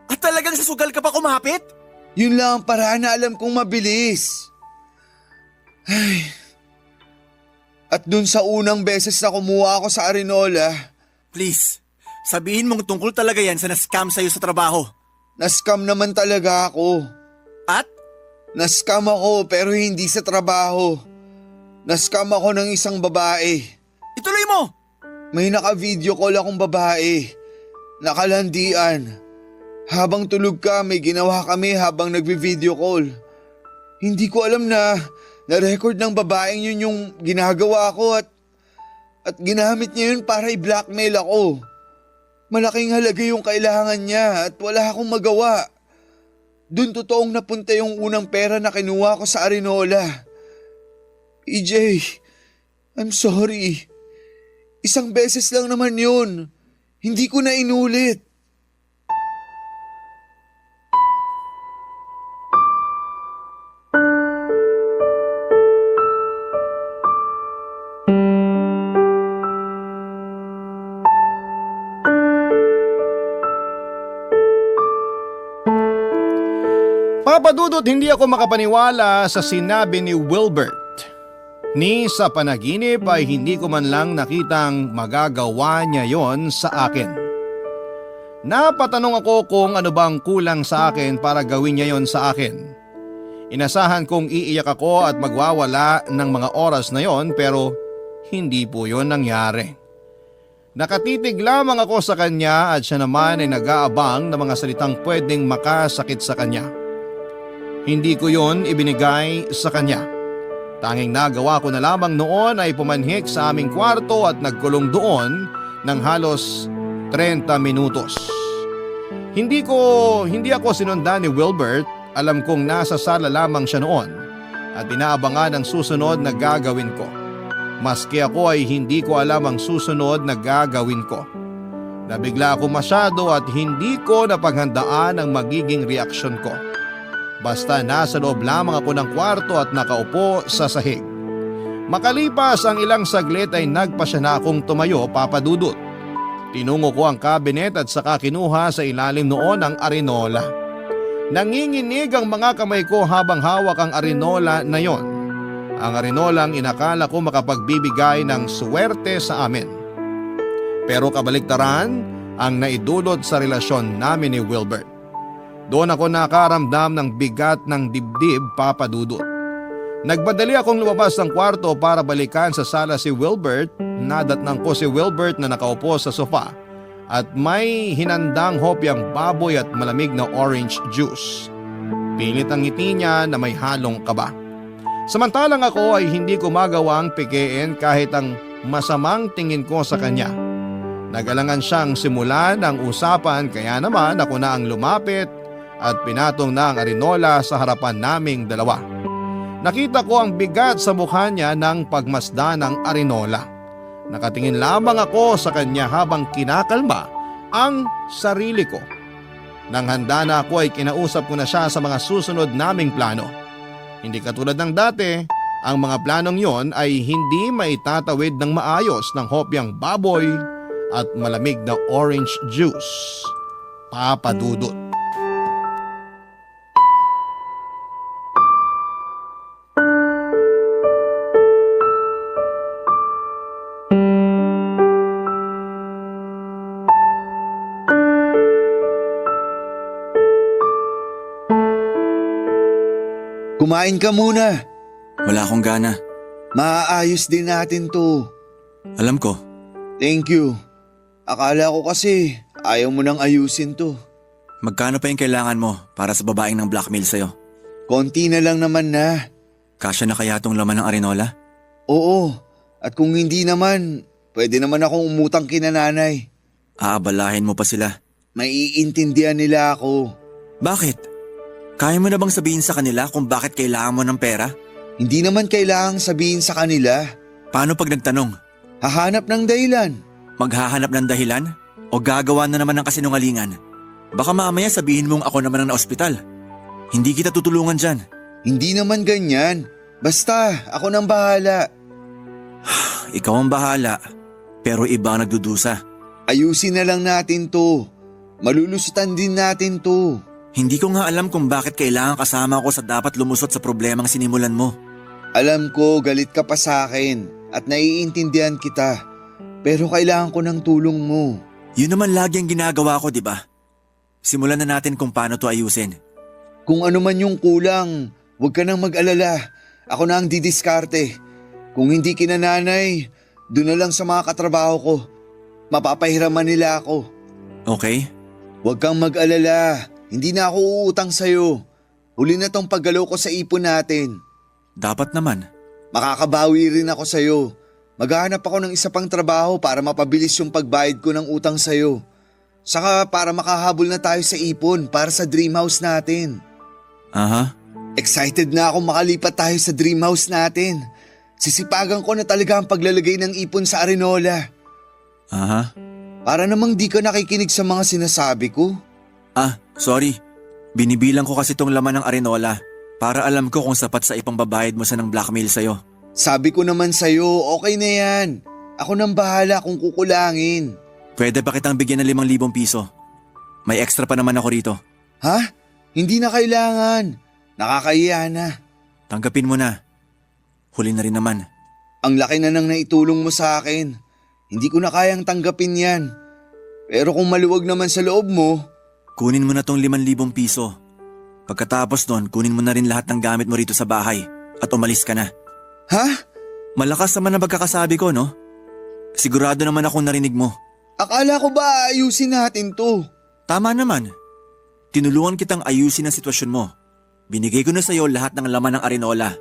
S2: At talagang sa sugal ka pa kumapit?
S3: Yun lang ang paraan na alam kong mabilis. At dun sa unang beses na kumuha ako sa Arinola,
S2: Please, sabihin mong tungkol talaga yan sa na-scam sa'yo sa trabaho.
S3: na-scam naman talaga ako.
S2: At?
S3: Na-scam ako pero hindi sa trabaho. Na-scam ako ng isang babae.
S2: Ituloy mo!
S3: May naka-video call akong babae. Nakalandian. Habang tulog ka, may ginawa kami habang nagvi-video call. Hindi ko alam na na-record ng babaeng yun yung ginagawa ko at ginamit niya yun para i-blackmail ako. Malaking halaga yung kailangan niya at wala akong magawa. Doon totoong napunta yung unang pera na kinuha ko sa Arinola. EJ, I'm sorry. Isang beses lang naman yun. Hindi ko na inulit.
S1: Papadudot, hindi ako makapaniwala sa sinabi ni Wilbert. Ni sa panaginip ay hindi ko man lang nakitang magagawa niya yon sa akin. Napatanong ako kung ano bang kulang sa akin para gawin niya yon sa akin. Inasahan kong iiyak ako at magwawala ng mga oras na yon pero hindi po yon nangyari. Nakatitig lamang ako sa kanya at siya naman ay nag-aabang ng mga salitang pwedeng makasakit sa kanya. Hindi ko yon ibinigay sa kanya. Tanging nagawa ko na lamang noon ay pumanhik sa aming kwarto at nagkulong doon ng halos 30 minutos. Hindi ako sinundan ni Wilbert, alam kong nasa sala lamang siya noon at inaabangan ang susunod na gagawin ko. Maski ako ay hindi ko alam ang susunod na gagawin ko. Nabigla ako masyado at hindi ko napaghandaan ang magiging reaksyon ko. Basta nasa loob lamang ako ng kwarto at nakaupo sa sahig. Makalipas ang ilang saglit ay nagpasya na akong tumayo, papadudot. Tinungo ko ang kabinet at saka kinuha sa ilalim noon ang arinola. Nanginginig ang mga kamay ko habang hawak ang arinola na yon. Ang arinolang inakala ko makapagbibigay ng swerte sa amin. Pero kabaliktaran ang naidulot sa relasyon namin ni Wilbert. Doon ako nakaramdam ng bigat ng dibdib, papadudot. Nagmadali akong lumabas ng kwarto para balikan sa sala si Wilbert. Nadatnang ko si Wilbert na nakaupo sa sofa at may hinandang hopyang baboy at malamig na orange juice. Pilit ang ngiti niya na may halong kaba. Samantalang ako ay hindi ko magawang pikein kahit ang masamang tingin ko sa kanya. Nagalangan siyang simulan ang usapan kaya naman ako na ang lumapit at pinatong na ang arinola sa harapan naming dalawa. Nakita ko ang bigat sa mukha niya ng pagmasdan ng arinola. Nakatingin lamang ako sa kanya habang kinakalma ang sarili ko. Nang handa na ako ay kinausap ko na siya sa mga susunod naming plano. Hindi katulad ng dati, ang mga planong yon ay hindi maitatawid ng maayos ng hopyang baboy at malamig na orange juice. Papadudot.
S3: Kumain ka muna.
S2: Wala akong gana.
S3: Maaayos din natin to.
S2: Alam ko.
S3: Thank you. Akala ko kasi ayaw mo nang ayusin to.
S2: Magkano pa yung kailangan mo para sa babaeng ng blackmail sa'yo?
S3: Konti na lang naman na.
S2: Kasya na kaya tong laman ng arinola?
S3: Oo. At kung hindi naman, pwede naman akong umutang kina nanay.
S2: Aabalahin mo pa sila.
S3: Maiintindihan nila ako.
S2: Bakit? Kaya mo na bang sabihin sa kanila kung bakit kailangan mo ng pera?
S3: Hindi naman kailangang sabihin sa kanila.
S2: Paano pag nagtanong?
S3: Hahanap ng dahilan.
S2: Maghahanap ng dahilan? O gagawa na naman ng kasinungalingan? Baka mamaya sabihin mong ako naman ang na-ospital. Hindi kita tutulungan dyan.
S3: Hindi naman ganyan. Basta, ako nang bahala.
S2: Ikaw ang bahala, pero iba ang nagdudusa.
S3: Ayusin na lang natin to. Malulusutan din natin to.
S2: Hindi ko nga alam kung bakit kailangan kasama ko sa dapat lumusot sa problemang sinimulan mo.
S3: Alam ko galit ka pa sa akin at naiintindihan kita. Pero kailangan ko ng tulong mo.
S2: Yun naman lagi ang ginagawa ko, di ba? Simulan na natin kung paano to ayusin.
S3: Kung ano man yung kulang, huwag ka nang mag-alala. Ako na ang didiskarte. Kung hindi kinananay, doon na lang sa mga katrabaho ko. Mapapahiraman nila ako.
S2: Okay?
S3: Huwag kang mag-alala. Hindi na ako uutang sa'yo. Huli na tong paggalaw ko sa ipon natin.
S2: Dapat naman.
S3: Makakabawi rin ako sa'yo. Maghahanap ako ng isa pang trabaho para mapabilis yung pagbayad ko ng utang sa'yo. Saka para makahabol na tayo sa ipon para sa dream house natin.
S2: Aha.
S3: Excited na ako makalipat tayo sa dream house natin. Sisipagan ko na talaga ang paglalagay ng ipon sa Arenola.
S2: Aha.
S3: Para namang di ka nakikinig sa mga sinasabi ko.
S2: Sorry. Binibilang ko kasi tong laman ng Arenola para alam ko kung sapat sa ipangbabayad mo sa ng blackmail sa'yo.
S3: Sabi ko naman sa'yo, okay na yan. Ako nang bahala kung kukulangin.
S2: Pwede pa kitang bigyan ng 5,000 piso. May extra pa naman ako rito.
S3: Ha? Hindi na kailangan. Nakakahiya na.
S2: Tanggapin mo na. Huli na rin naman.
S3: Ang laki na nang naitulong mo sa akin. Hindi ko na kayang tanggapin yan. Pero kung maluwag naman sa loob mo,
S2: Kunin mo na tong 5,000 piso. Pagkatapos nun, kunin mo na rin lahat ng gamit mo rito sa bahay at umalis ka na.
S3: ha?
S2: Malakas naman ang pagkakasabi ko, no? Sigurado naman akong narinig mo.
S3: Akala ko ba ayusin natin to?
S2: Tama naman. Tinulungan kitang ayusin ang sitwasyon mo. Binigay ko na sa'yo lahat ng laman ng Arenola.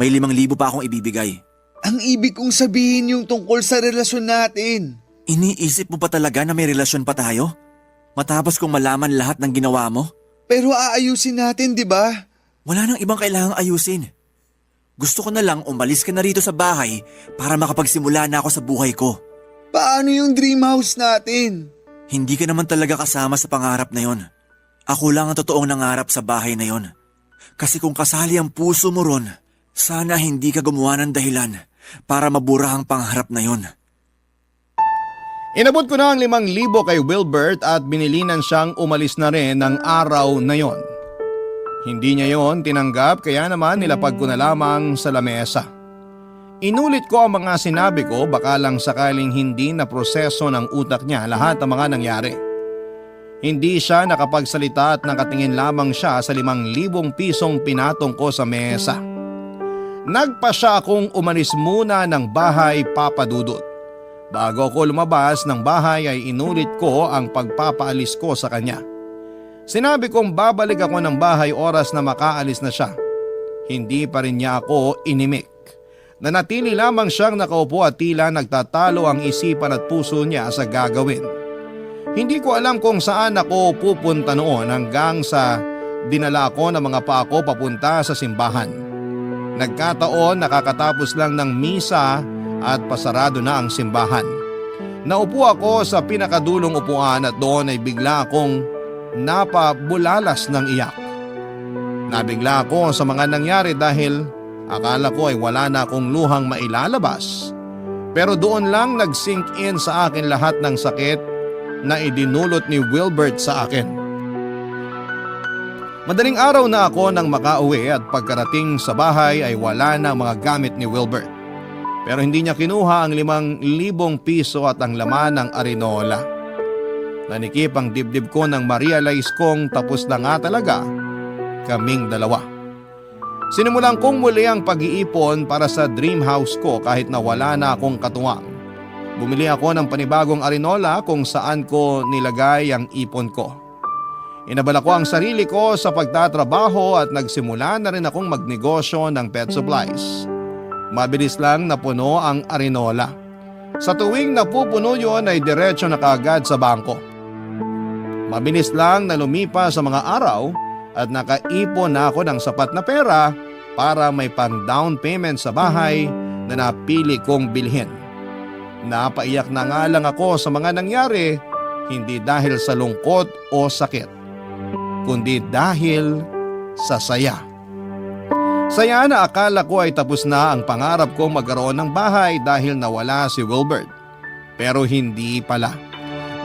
S2: May 5,000 pa akong ibibigay.
S3: Ang ibig kong sabihin yung tungkol sa relasyon natin.
S2: Iniisip mo pa talaga na may relasyon pa tayo? Matapos kong malaman lahat ng ginawa mo?
S3: Pero aayusin natin, di ba?
S2: Wala nang ibang kailangang ayusin. Gusto ko na lang umalis ka na rito sa bahay para makapagsimula na ako sa buhay ko.
S3: Paano yung dream house natin?
S2: Hindi ka naman talaga kasama sa pangarap na yon. Ako lang ang totoong nangarap sa bahay na yon. Kasi kung kasali ang puso mo ron, sana hindi ka gumawa ng dahilan para mabura ang pangarap na yon.
S1: Inabot ko na ang 5,000 kay Wilbert at binilinan siyang umalis na rin ng araw na yon. Hindi niya yon tinanggap kaya naman nilapag ko na lamang sa lamesa. Inulit ko ang mga sinabi ko baka lang sakaling hindi na proseso ng utak niya lahat ng mga nangyari. Hindi siya nakapagsalita at nakatingin lamang siya sa 5,000 pisong pinatong ko sa mesa. Nagpa siya akong umalis muna ng bahay, Papa Dudut. Bago ako lumabas ng bahay ay inulit ko ang pagpapaalis ko sa kanya. Sinabi kong babalik ako ng bahay oras na makaalis na siya. Hindi pa rin niya ako inimik. Nanatili lamang siyang nakaupo at tila nagtatalo ang isipan at puso niya sa gagawin. Hindi ko alam kung saan ako pupunta noon hanggang sa dinala ko ng mga paa ko papunta sa simbahan. Nagkataon nakakatapos lang ng misa at pasarado na ang simbahan. Naupo ako sa pinakadulong upuan at doon ay bigla akong napabulalas ng iyak. Nabigla ako sa mga nangyari dahil akala ko ay wala na akong luhang mailalabas. Pero doon lang nag-sink in sa akin lahat ng sakit na idinulot ni Wilbert sa akin. Madaling araw na ako nang makauwi at pagkarating sa bahay ay wala na ang mga gamit ni Wilbert. Pero hindi niya kinuha ang 5,000 piso at ang laman ng Arenola. Nanikip ang dibdib ko nang ma-realize kong tapos na nga talaga kaming dalawa. Sinimulan kong muli ang pag-iipon para sa dream house ko kahit na wala na akong katuwang. Bumili ako ng panibagong Arenola kung saan ko nilagay ang ipon ko. Inabala ko ang sarili ko sa pagtatrabaho at nagsimula na rin akong magnegosyo ng pet supplies. Mabilis lang napuno ang Arenola. Sa tuwing napupuno yon ay diretso na kaagad sa bangko. Mabilis lang na lumipas sa mga araw at nakaipon na ako ng sapat na pera para may pang down payment sa bahay na napili kong bilhin. Napaiyak na nga lang ako sa mga nangyari, hindi dahil sa lungkot o sakit, kundi dahil sa saya. Saya na akala ko ay tapos na ang pangarap kong magkaroon ng bahay dahil nawala si Wilbert. Pero hindi pala.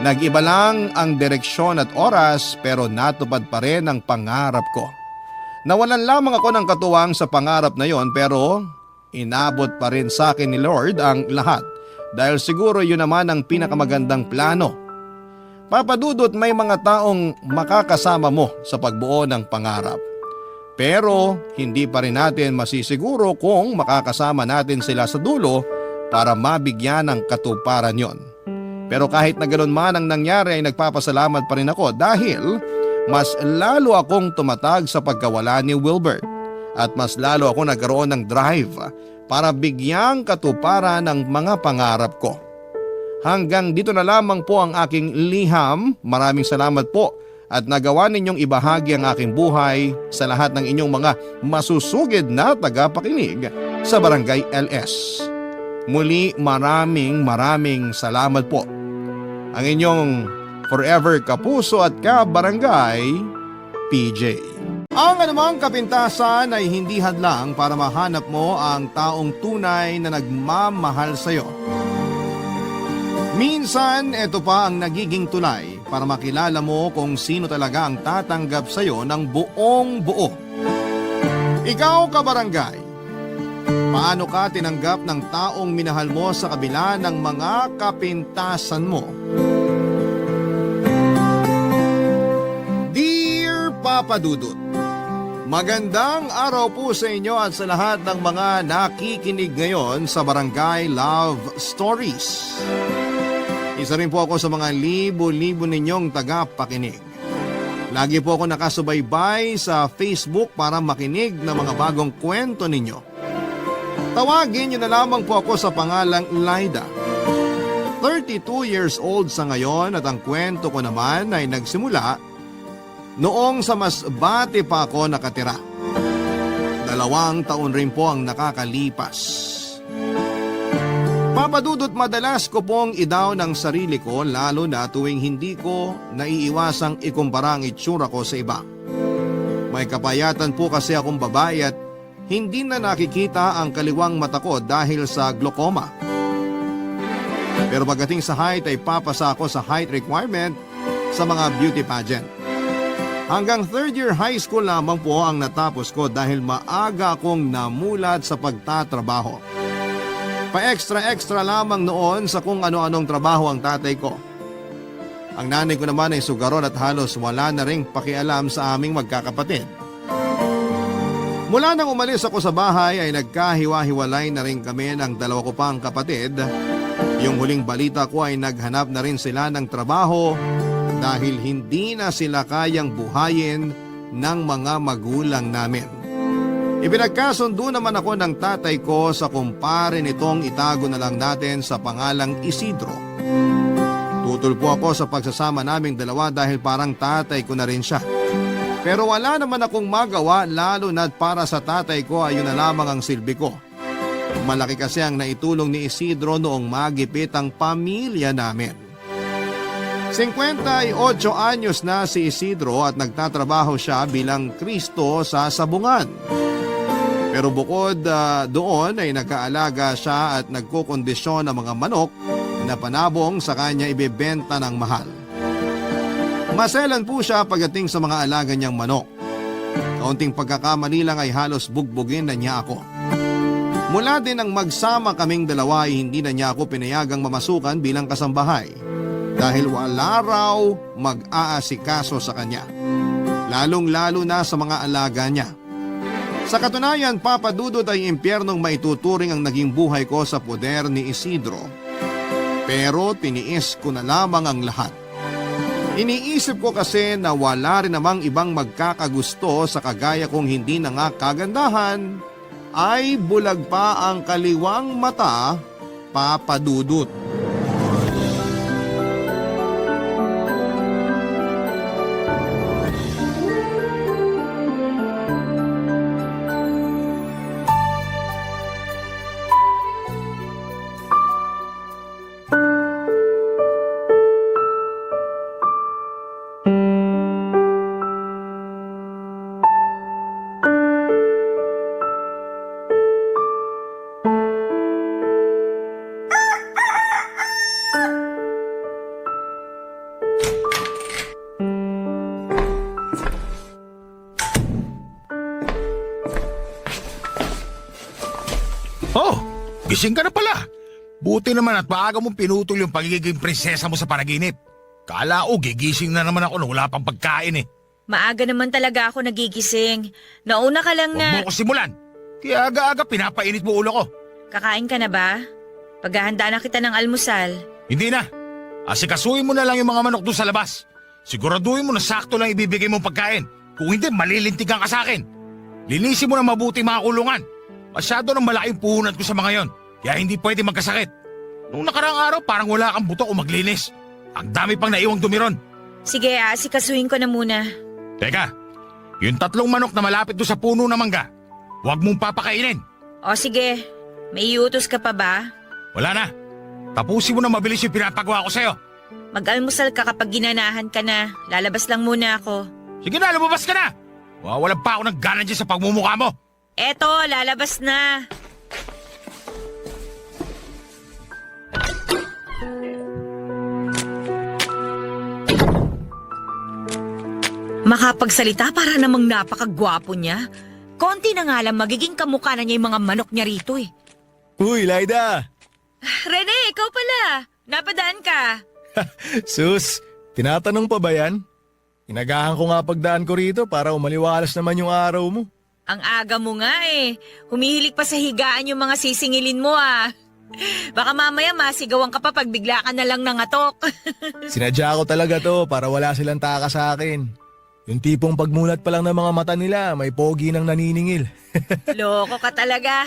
S1: Nag-iba lang ang direksyon at oras pero natupad pa rin ang pangarap ko. Nawalan lamang ako ng katuwang sa pangarap na yon pero inabot pa rin sa akin ni Lord ang lahat dahil siguro yun naman ang pinakamagandang plano. Papa Dudut, may mga taong makakasama mo sa pagbuo ng pangarap. Pero hindi pa rin natin masisiguro kung makakasama natin sila sa dulo para mabigyan ng katuparan yon. Pero kahit na ganoon man ang nangyari ay nagpapasalamat pa rin ako dahil mas lalo akong tumatag sa pagkawala ni Wilbert at mas lalo ako nagkaroon ng drive para bigyang katuparan ng mga pangarap ko. Hanggang dito na lamang po ang aking liham. Maraming salamat po at nagawa ninyong ibahagi ang aking buhay sa lahat ng inyong mga masusugid na tagapakinig sa Barangay LS. Muli maraming salamat po. Ang inyong forever kapuso at ka-barangay, PJ. Ang anumang kapintasan ay hindi hadlang para mahanap mo ang taong tunay na nagmamahal sa iyo. Minsan, ito pa ang nagiging tulay para makilala mo kung sino talaga ang tatanggap sa iyo ng buong buo. Ikaw, kabarangay, paano ka tinanggap ng taong minahal mo sa kabila ng mga kapintasan mo? Dear Papa Dudut, magandang araw po sa inyo at sa lahat ng mga nakikinig ngayon sa Barangay Love Stories. Isa rin po ako sa mga libo-libo ninyong tagapakinig. Lagi po ako nakasubaybay sa Facebook para makinig ng mga bagong kwento ninyo. Tawagin niyo na lamang po ako sa pangalang Lyda. 32 years old sa ngayon at ang kwento ko naman ay nagsimula noong sa mas bati pa ako nakatira. 2 taon rin po ang nakakalipas. Papa Dudut, madalas ko pong idaw ng sarili ko lalo na tuwing hindi ko naiiwasang ikumpara ang itsura ko sa iba. May kapayatan po kasi akong babae at hindi na nakikita ang kaliwang mata ko dahil sa glaucoma. Pero pagdating sa height ay papasa ako sa height requirement sa mga beauty pageant. Hanggang 3rd year high school lamang po ang natapos ko dahil maaga akong namulat sa pagtatrabaho. Pa-extra lamang noon sa kung ano-anong trabaho ang tatay ko. Ang nanay ko naman ay sugaron at halos wala na ring pakialam sa aming magkakapatid. Mula nang umalis ako sa bahay ay nagkahiwa-hiwalay na rin kami ng 2 ko pang kapatid. Yung huling balita ko ay naghanap na rin sila ng trabaho dahil hindi na sila kayang buhayin ng mga magulang namin. Ipinagkasundo naman ako ng tatay ko sa kumpare nitong itago na lang natin sa pangalang Isidro. Tutol po ako sa pagsasama naming dalawa dahil parang tatay ko na rin siya. Pero wala naman akong magawa lalo na't para sa tatay ko ay yun na lamang ang silbi ko. Malaki kasi ang naitulong ni Isidro noong magipit ang pamilya namin. 58 anyos na si Isidro at nagtatrabaho siya bilang Kristo sa sabungan. Pero bukod doon ay nagkaalaga siya at nagkukondisyon ng mga manok na panabong sa kanya ibebenta ng mahal. Maselan po siya pagdating sa mga alaga niyang manok. Kaunting pagkakamali lang ay halos bugbugin na niya ako. Mula din nang magsama kaming dalawa ay hindi na niya ako pinayagang mamasukan bilang kasambahay dahil wala raw mag-aasikaso sa kanya. Lalong-lalo na sa mga alaga niya. Sa katunayan, Papa Dudut, ay impyernong maituturing ang naging buhay ko sa poder ni Isidro. Pero tiniis ko na lamang ang lahat. Iniisip ko kasi na wala rin namang ibang magkakagusto sa kagaya kong hindi na nga kagandahan, ay bulag pa ang kaliwang mata, Papa Dudut.
S5: Gising ka na pala. Buti naman at maaga mong pinutol yung pagiging prinsesa mo sa panaginip. Kala ko gigising na naman ako na wala pang pagkain eh.
S6: Maaga naman talaga ako nagigising. Nauna ka lang
S5: Huwag mo
S6: na...
S5: ko simulan. Kaya aga-aga pinapainit mo ulo ko.
S6: Kakain ka na ba? Paghahanda na kita ng almusal.
S5: Hindi na. Asikasuhin mo na lang yung mga manok doon sa labas. Siguraduhin mo na sakto lang ibibigay mong pagkain. Kung hindi, malilintigan ka sa akin. Linisin mo na mabuti mga kulungan. Masyado nang malaking puhunan ko sa mga yon. Kaya hindi pwede magkasakit. Nung nakaraang araw, parang wala kang buto o maglinis. Ang dami pang naiwang dumiron.
S6: Sige, asikasuhin ko na muna.
S5: Teka, yung 3 manok na malapit doon sa puno ng mangga, huwag mong papakainin.
S6: O sige, may iutos ka pa ba?
S5: Wala na. Tapusin mo na mabilis yung pinapagawa ko sa'yo.
S6: Mag-almusal ka kapag ginanahan ka na. Lalabas lang muna ako.
S5: Sige na, lumabas ka na. Wawalan pa ako ng gana dyan sa pagmumukha mo.
S6: Eto, lalabas na. Makapagsalita para namang napakagwapo niya. Konti na nga lang magiging kamukha na niya yung mga manok niya rito eh.
S7: Uy, Laida!
S6: Rene, ikaw pala. Napadaan ka.
S7: Sus, tinatanong pa ba yan? Inagahan ko nga pagdaan ko rito para umaliwalas naman yung araw mo.
S6: Ang aga mo nga eh. Humihilik pa sa higaan yung mga sisingilin mo ah. Baka mamaya masigawan ka pa pag bigla ka na lang nangatok.
S7: Sinadya ko talaga to para wala silang taka sa akin. Yung tipong pagmulat pa lang ng mga mata nila, may pogi nang naniningil.
S6: Loko ka talaga.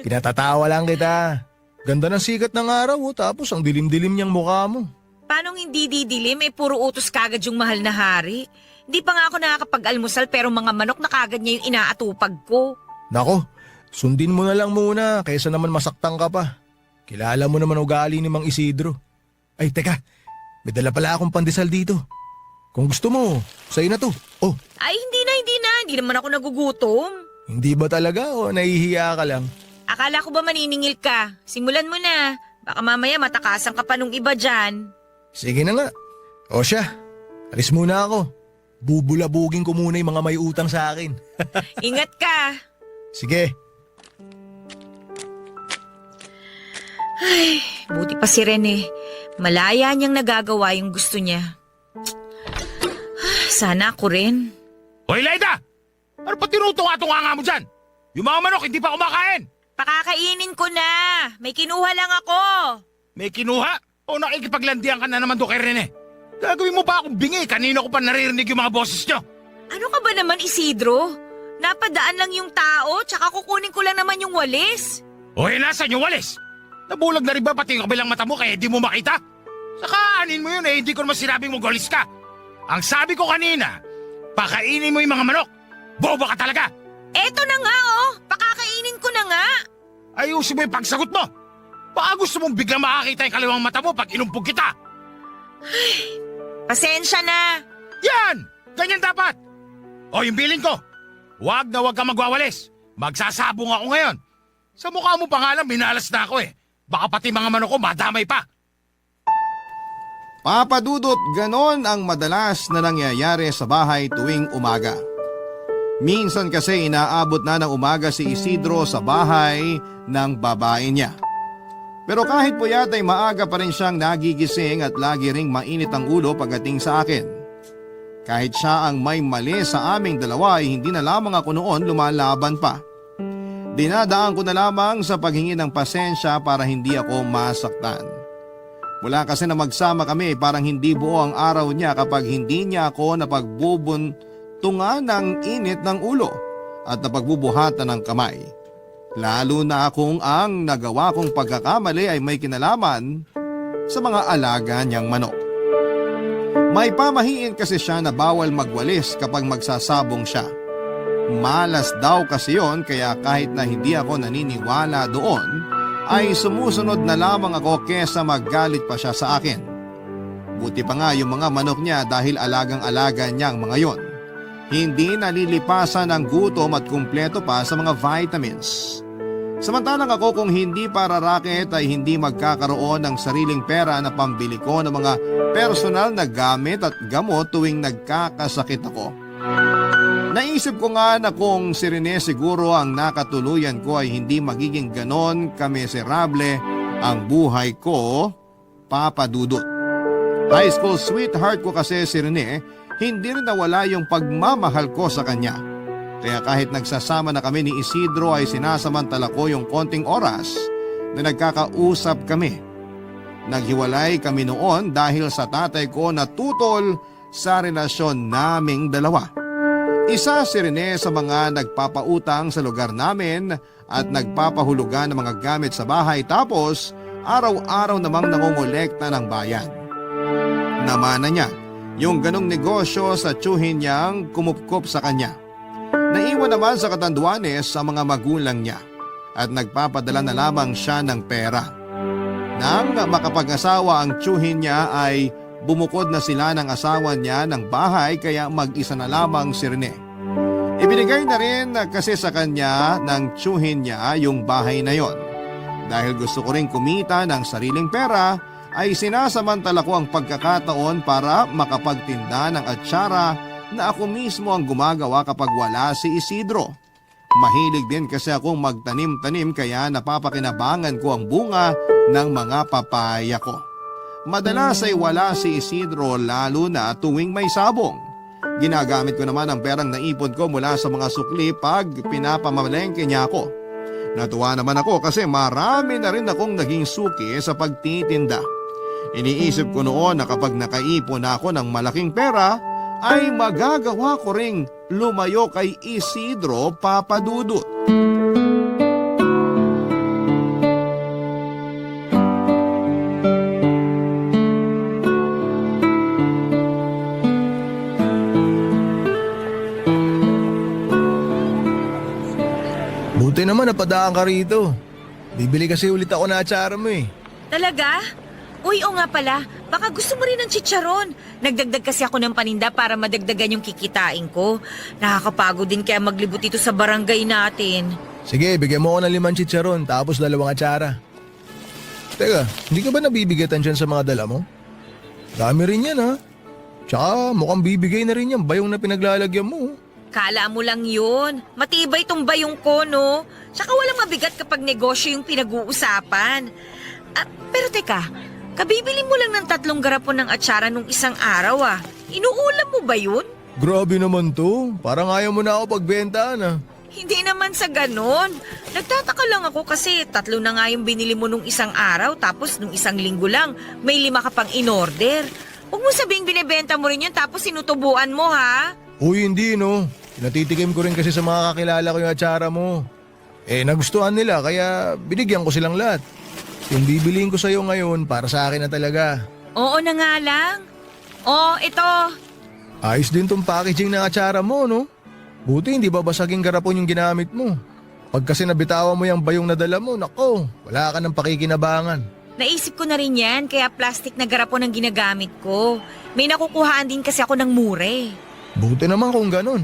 S7: Kinatatawa lang kita. Ganda ng sikat ng araw tapos ang dilim-dilim niyang mukha mo.
S6: Paano hindi didilim eh puro utos kagad yung mahal na hari? Hindi pa nga ako nakakapag-almusal pero mga manok na kagad niya yung inaatupag ko.
S7: Nako, sundin mo na lang muna kaysa naman masaktan ka pa. Kilala mo naman ugali ni Mang Isidro. Ay, teka, may dala pala akong pandesal dito. Kung gusto mo, sa'yo na to. Oh,
S6: Ay hindi na. Hindi naman ako nagugutom.
S7: hindi ba talaga o nahihiya ka lang?
S6: Akala ko ba maniningil ka? Simulan mo na. Baka mamaya matakasan ka pa nung iba dyan.
S7: Sige na nga. O siya, alis muna ako. Bubulabugin ko muna yung mga may utang sa akin.
S6: Ingat ka.
S7: Sige.
S6: Ay, buti pa si Rene. Malaya niyang nagagawa yung gusto niya. Sana ako rin.
S5: Hoy, Laida! Ano pa tinutunga-tunga mo dyan? Yung mga manok hindi pa kumakain.
S6: Pakakainin ko na. May kinuha lang ako.
S5: May kinuha? O nakikipaglandian ka na naman doon kay Rene? Gagawin mo pa akong bingi. Kanino ko pa naririnig yung mga boses nyo?
S6: Ano ka ba naman, Isidro? Napadaan lang yung tao, tsaka kukunin ko lang naman yung walis.
S5: Hoy, nasan yung walis? Nabulag na rin ba pati yung kabilang mata mo kaya di mo makita? Saka anin mo yun eh, hindi ko naman sinabing mo galis ka. Ang sabi ko kanina, pakainin mo yung mga manok. Boba ka talaga.
S6: Eto na nga oh, pakakainin ko na nga.
S5: Ayusin mo yung pagsagot mo. Baka gusto mong biglang makakita yung kaliwang mata mo pag inumpog kita.
S6: Pasensya na.
S5: Yan! Ganyan dapat. O yung bilin ko, huwag na huwag ka magwawalis. Magsasabong ako ngayon. Sa mukha mo pa nga lang, minalas na ako eh. Baka pati mga manok ko madamay pa.
S1: Papadudot, ganon ang madalas na nangyayari sa bahay tuwing umaga. Minsan kasi inaabot na ng umaga si Isidro sa bahay ng babae niya. Pero kahit puyat ay maaga pa rin siyang nagigising at lagi ring mainit ang ulo pagdating sa akin. Kahit siya ang may mali sa aming dalawa ay hindi na lamang ako noon lumalaban pa. Dinadaan ko na lamang sa paghingi ng pasensya para hindi ako masaktan. Mula kasi na magsama kami parang hindi buo ang araw niya kapag hindi niya ako napagbubuntungan ng init ng ulo at napagbubuhatan ng kamay. Lalo na kung ang nagawa kong pagkakamali ay may kinalaman sa mga alaga niyang manok. May pamahiin kasi siya na bawal magwalis kapag magsasabong siya. Malas daw kasi yon kaya kahit na hindi ako naniniwala doon, ay sumusunod na lamang ako kesa maggalit pa siya sa akin. Buti pa nga yung mga manok niya dahil alagang-alaga niyang mga yon. Hindi nalilipasan ng gutom at kumpleto pa sa mga vitamins. Samantalang ako kung hindi para racket ay hindi magkakaroon ng sariling pera na pambili ko ng mga personal na gamit at gamot tuwing nagkakasakit ako. Naisip ko nga na kung si Rene siguro ang nakatuluyan ko ay hindi magiging ganon kamiserable ang buhay ko, Papa Dudut. High school sweetheart ko kasi si Rene, hindi rin nawala yung pagmamahal ko sa kanya. Kaya kahit nagsasama na kami ni Isidro ay sinasamantala ko yung konting oras na nagkakausap kami. Naghiwalay kami noon dahil sa tatay ko na tutol sa relasyon naming dalawa. Isa si Rene sa mga nagpapautang sa lugar namin at nagpapahulugan ng mga gamit sa bahay tapos araw-araw namang nangongolekta ng bayan. Namana niya yung ganong negosyo sa tiyuhin niyang kumupkop sa kanya. Naiwan naman sa Catanduanes sa mga magulang niya at nagpapadala na lamang siya ng pera. Nang makapag-asawa ang tiyuhin niya ay bumukod na sila ng asawa niya ng bahay kaya mag-isa na lamang si Rene. Ibinigay na rin kasi sa kanya ng tiyuhin niya yung bahay na yon. Dahil gusto ko rin kumita ng sariling pera ay sinasamantala ko ang pagkakataon para makapagtinda ng atsara na ako mismo ang gumagawa kapag wala si Isidro. Mahilig din kasi akong magtanim-tanim kaya napapakinabangan ko ang bunga ng mga papaya ko. Madalas ay wala si Isidro lalo na tuwing may sabong. Ginagamit ko naman ang perang naipon ko mula sa mga sukli pag pinapamalengke niya ako. Natuwa naman ako kasi marami na rin akong naging suki sa pagtitinda. Iniisip ko noon na kapag nakaipon ako ng malaking pera, ay magagawa ko ring lumayo kay Isidro, Papa Dudut.
S7: Buti naman napadaan ka rito. Bibili kasi ulit ako na atsara mo eh.
S6: Talaga? Uy, o nga pala, baka gusto mo rin ng chicharon. Nagdagdag kasi ako ng paninda para madagdagan yung kikitain ko. Nakakapagod din kaya maglibot dito sa barangay natin.
S7: Sige, bigyan mo ako ng 5 chicharon tapos 2 atsara. Teka, hindi ka ba nabibigatan dyan sa mga dala mo? Dami rin yan ha. Tsaka mukhang bibigay na rin yan bayong na pinaglalagyan mo.
S6: Kala mo lang yun. Matibay tong bayong ko, no? Tsaka walang mabigat kapag negosyo yung pinag-uusapan. Pero teka, kabibili mo lang ng 3 garapon ng atsara nung isang araw ah. Inuulam mo ba yun?
S7: Grabe naman to. Parang ayaw mo na ako pagbentahan ah.
S6: Hindi naman sa ganon. Nagtataka lang ako kasi 3 na nga yung binili mo nung isang araw tapos nung isang linggo lang may 5 ka pang in-order. Huwag mo sabihing binibenta mo rin yun tapos sinutubuan mo ha?
S7: Uy, hindi no. Natitikim ko rin kasi sa mga kakilala ko yung atsara mo. Nagustuhan nila kaya binigyan ko silang lahat. Yung bibiliin ko sa'yo ngayon para sa akin na talaga.
S6: Oo na nga lang. Oh, ito.
S7: Ayos din tong packaging ng atsara mo, no? Buti hindi babasaging garapon yung ginamit mo. Pag kasi nabitawan mo yung bayong nadala mo, nako, wala ka ng pakikinabangan.
S6: Naisip ko na rin yan kaya plastic na garapon ang ginagamit ko. May nakukuhaan din kasi ako ng mure.
S7: Buti naman kung ganun.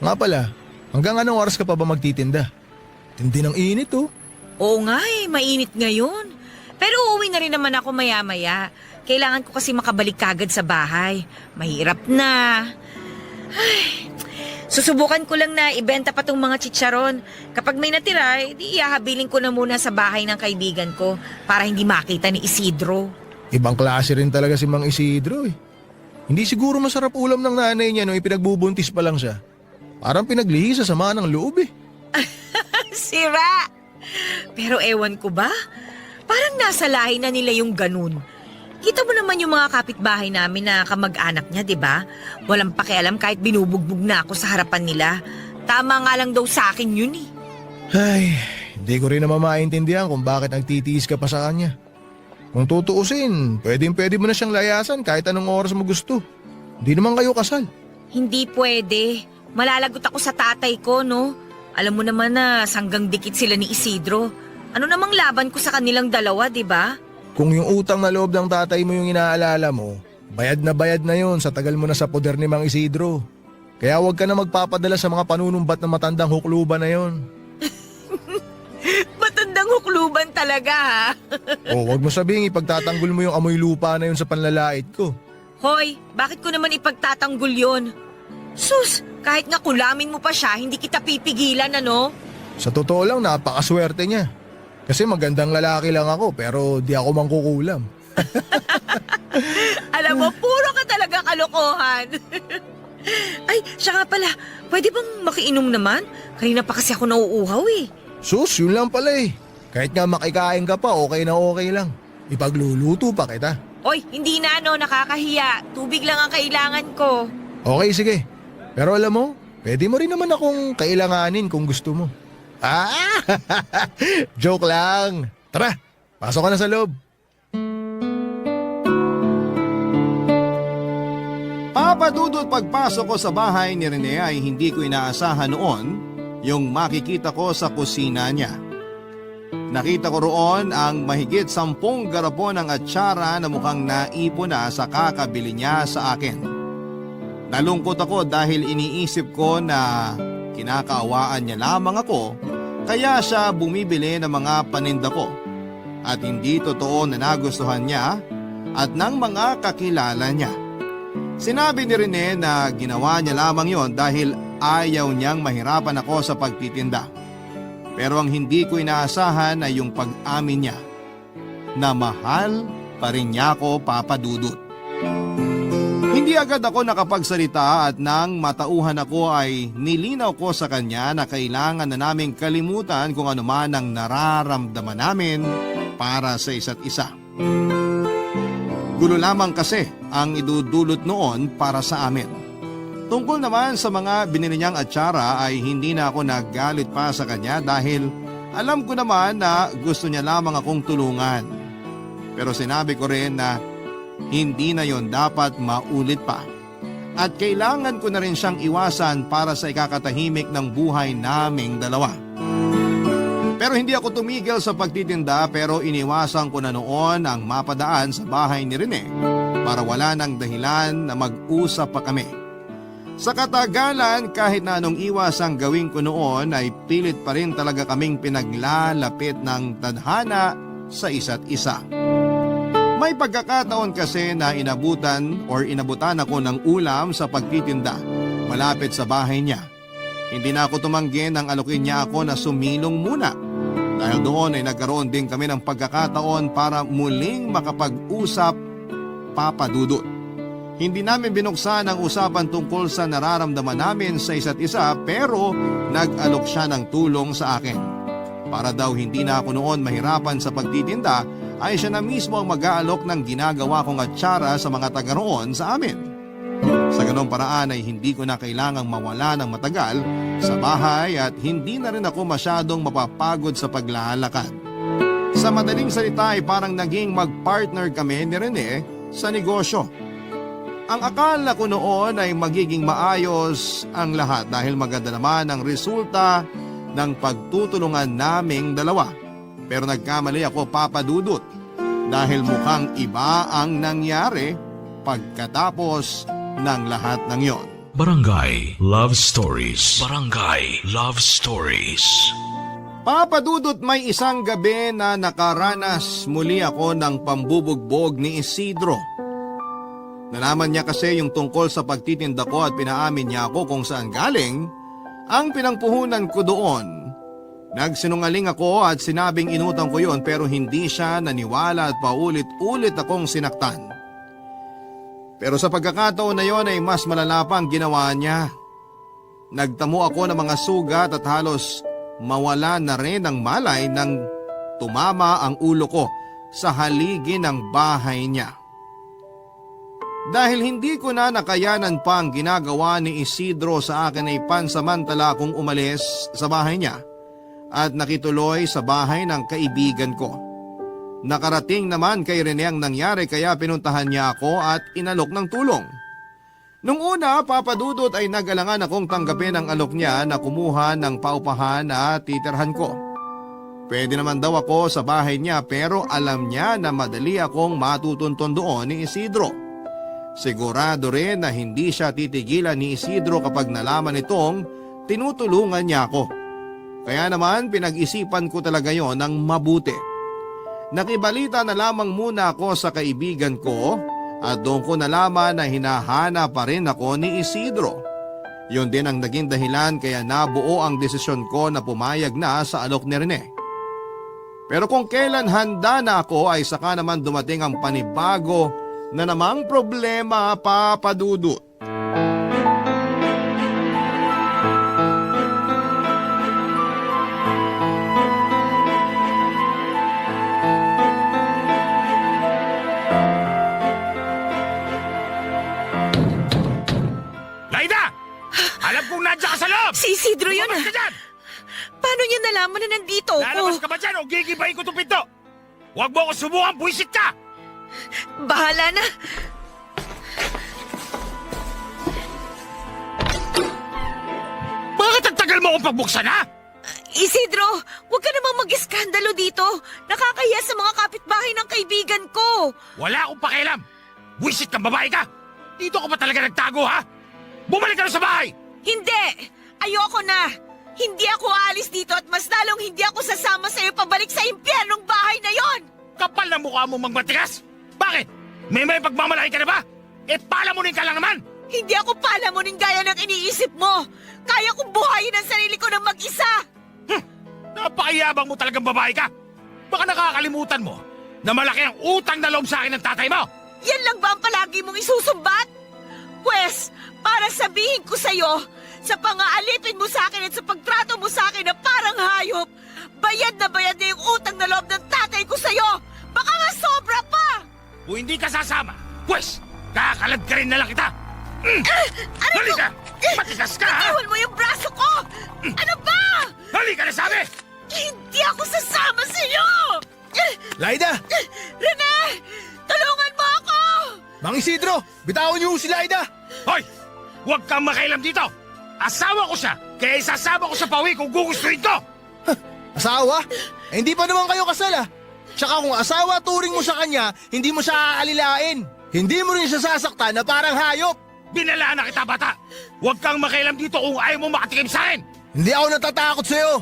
S7: Nga pala, hanggang anong oras ka pa ba magtitinda? Tindi ng init oh.
S6: Oo nga mainit ngayon. Pero uuwi na rin naman ako maya-maya. Kailangan ko kasi makabalik kagad sa bahay. Mahirap na. Ay, susubukan ko lang na ibenta pa tong mga chicharon. Kapag may natira, di ihahabilin ko na muna sa bahay ng kaibigan ko para hindi makita ni Isidro.
S7: Ibang klase rin talaga si Mang Isidro eh. Hindi siguro masarap ulam ng nanay niya nung ipinagbubuntis pa lang siya. Parang pinaglihi sa sama ng loob eh.
S6: Sira! Pero ewan ko ba? Parang nasa lahi na nila yung ganun. Kita mo naman yung mga kapitbahay namin na kamag-anak niya, di ba? Walang pakialam kahit binubugbog na ako sa harapan nila. Tama nga lang daw sa akin yun eh.
S7: Ay, hindi ko rin naman maintindihan kung bakit nagtitiis ka pa sa kanya. Kung tutuusin, pwede mo na siyang layasan kahit anong oras mo gusto. Hindi naman kayo kasal.
S6: Hindi pwede. Malalagot ako sa tatay ko, no? Alam mo naman na sanggang dikit sila ni Isidro. Ano namang laban ko sa kanilang dalawa, di ba?
S7: Kung yung utang na loob ng tatay mo yung inaalala mo, bayad na yun sa tagal mo na sa poder ni Mang Isidro. Kaya huwag ka na magpapadala sa mga panunumbat na matandang hukluban na yun.
S6: Matandang hukluban talaga, ha?
S7: O huwag mo sabihing ipagtatanggol mo yung amoy lupa na yun sa panlalait ko.
S6: Hoy, bakit ko naman ipagtatanggol yon? Sus, Kahit nga kulamin mo pa siya, hindi kita pipigilan, ano?
S7: Sa totoo lang, napakaswerte niya. Kasi magandang lalaki lang ako pero di ako mangkukulam.
S6: Alam mo, puro ka talaga kalokohan. Ay, siya nga pala, pwede bang makiinom naman? Kanina pa kasi ako nauuhaw eh.
S7: Sus, yun lang pala eh. Kahit nga makikain ka pa, okay na okay lang. Ipagluluto pa kita.
S6: Oy, hindi na ano, nakakahiya. Tubig lang ang kailangan ko.
S7: Okay, sige. Pero alam mo, pwede mo rin naman akong kailanganin kung gusto mo. Ah! Joke lang. Tara, pasok ka na sa loob.
S1: Papadudot pagpasok ko sa bahay ni Rene ay hindi ko inaasahan noon yung makikita ko sa kusina niya. Nakita ko roon ang mahigit 10 garapon ng atsara na mukhang naipon na sa kakabili niya sa akin. Nalungkot ako dahil iniisip ko na kinakaawaan niya lamang ako kaya siya bumibili ng mga paninda ko. At hindi totoo na nagustuhan niya at ng mga kakilala niya. Sinabi ni Rene na ginawa niya lamang yon dahil ayaw niyang mahirapan ako sa pagtitinda. Pero ang hindi ko inaasahan ay yung pag-amin niya na mahal pa rin niya ako, Papa Dudut. Hindi agad ako nakapagsalita at nang matauhan ako ay nilinaw ko sa kanya na kailangan na naming kalimutan kung ano man ang nararamdaman namin para sa isa't isa. Gulo lamang kasi ang idudulot noon para sa amin. Tungkol naman sa mga binili niyang atsara ay hindi na ako naggalit pa sa kanya dahil alam ko naman na gusto niya lamang akong tulungan. Pero sinabi ko rin na hindi na yon dapat maulit pa. At kailangan ko na rin siyang iwasan para sa ikakatahimik ng buhay naming dalawa. Pero hindi ako tumigil sa pagtitinda pero iniwasan ko na noon ang mapadaan sa bahay ni Rene para wala nang dahilan na mag-usap pa kami. Sa katagalan, kahit na anong iwas ang gawin ko noon ay pilit pa rin talaga kaming pinaglalapit ng tadhana sa isa't isa. May pagkakataon kasi na inabutan ako ng ulam sa pagtitinda malapit sa bahay niya. Hindi na ako tumanggi nang alokin niya ako na sumilong muna. Dahil doon ay nagkaroon din kami ng pagkakataon para muling makapag-usap, Papa Dudut. Hindi namin binuksan ang usapan tungkol sa nararamdaman namin sa isa't isa pero nag-alok siya ng tulong sa akin. Para daw hindi na ako noon mahirapan sa pagtitinda ay siya na mismo ang mag-aalok ng ginagawa kong atsara sa mga taga roon sa amin. Sa ganong paraan ay hindi ko na kailangang mawala ng matagal sa bahay at hindi na rin ako masyadong mapapagod sa paglalakad. Sa madaling salita ay parang naging mag-partner kami ni Rene sa negosyo. Ang akala ko noon ay magiging maayos ang lahat dahil maganda naman ang resulta ng pagtutulungan naming dalawa. Pero nagkamali ako, Papa Dudut, dahil mukhang iba ang nangyari pagkatapos ng lahat ng yon.
S4: Barangay Love Stories. Barangay Love Stories.
S1: Papa Dudut, may isang gabi na nakaranas muli ako ng pambubugbog ni Isidro. Nalaman niya kasi yung tungkol sa pagtitinda ko at pinaamin niya ako kung saan galing ang pinangpuhunan ko doon. Nagsinungaling ako at sinabing inutang ko yon pero hindi siya naniwala at paulit-ulit akong sinaktan. Pero sa pagkakataon na yon ay mas malala pa ang ginawa niya. Nagtamo ako ng mga sugat at halos mawala na rin ang malay nang tumama ang ulo ko sa haligi ng bahay niya. Dahil hindi ko na nakayanan pa ang ginagawa ni Isidro sa akin ay pansamantala akong umalis sa bahay niya at nakituloy sa bahay ng kaibigan ko. Nakarating naman kay Rene ang nangyari kaya pinuntahan niya ako at inalok ng tulong. Nung una, Papa Dudut ay nag-alangan akong tanggapin ang alok niya na kumuha ng paupahan at titirhan ko. Pwede naman daw ako sa bahay niya pero alam niya na madali akong matutunton doon ni Isidro. Sigurado rin na hindi siya titigilan ni Isidro kapag nalaman itong tinutulungan niya ako. Kaya naman pinag-isipan ko talaga yon ng mabuti. Nakibalita na lamang muna ako sa kaibigan ko at doon ko nalaman na hinahana pa rin ako ni Isidro. Yun din ang naging dahilan kaya nabuo ang desisyon ko na pumayag na sa alok ni Rene. Pero kung kailan handa na ako ay saka naman dumating ang panibago na namang problema, Papa Dudut.
S5: Laida! Alam kong nandiyan ka sa loob!
S6: Si Isidro yun
S5: Lumabas
S6: ah.
S5: ka dyan!
S6: Paano niya nalaman na nandito
S5: Lalabas
S6: ako?
S5: ka ba dyan o gigibahin ko itong pinto? Huwag mo ako subukan, buwisit ka!
S6: Bahala na.
S5: Bakit ang tagal mo akong pagbuksan, ha?
S6: Isidro, huwag ka namang mag-iskandalo dito. Nakakahiya sa mga kapitbahay ng kaibigan ko.
S5: Wala akong pakialam. Buwisit kang babae ka. Dito ka pa talaga nagtago, ha? Bumalik ka na sa bahay!
S6: Hindi! Ayoko na! Hindi ako aalis dito at mas lalong hindi ako sasama sa iyo pabalik sa impyernong bahay na yon!
S5: Kapal na mukha mo magmatigas! Bakit? May pagmamalaki ka na ba? Palamunin ka lang naman!
S6: Hindi ako palamunin gaya ng iniisip mo! Kaya kong buhayin ang sarili ko ng mag-isa!
S5: Napakayabang mo talagang babae ka! Baka nakakalimutan mo na malaki ang utang na loob sa akin ng tatay mo!
S6: Yan lang ba ang palagi mong isusumbat? Pwes, para sabihin ko sa'yo, sa pangaalipin mo sa akin at sa pagtrato mo sa akin na parang hayop, bayad na yung utang na loob ng tatay ko sa'yo! Baka nga sobra pa!
S5: Kung hindi ka sasama, pues, kakalad ka rin na lang kita! Halika! Matigas ka, ha?
S6: Iwan mo yung braso ko! Ano ba?
S5: Halika na sabi!
S6: Hindi ako sasama sa'yo!
S7: Laida!
S6: Rene! Tulungan mo ako!
S7: Mang Isidro! Bitawan niyo si Laida!
S5: Hoy! Huwag kang makailam dito! Asawa ko siya, kaya isasama ko sa pawi kung gugustuhin ko!
S7: Asawa? Hindi pa naman kayo kasal ah. Tsaka kung asawa turing mo sa kanya, hindi mo siya aalilain. Hindi mo rin siya sasaktan na parang hayop.
S5: Binalaan na kita, bata! Huwag kang makailam dito kung ayaw mo makatikim sa akin!
S7: Hindi ako natatakot sa'yo.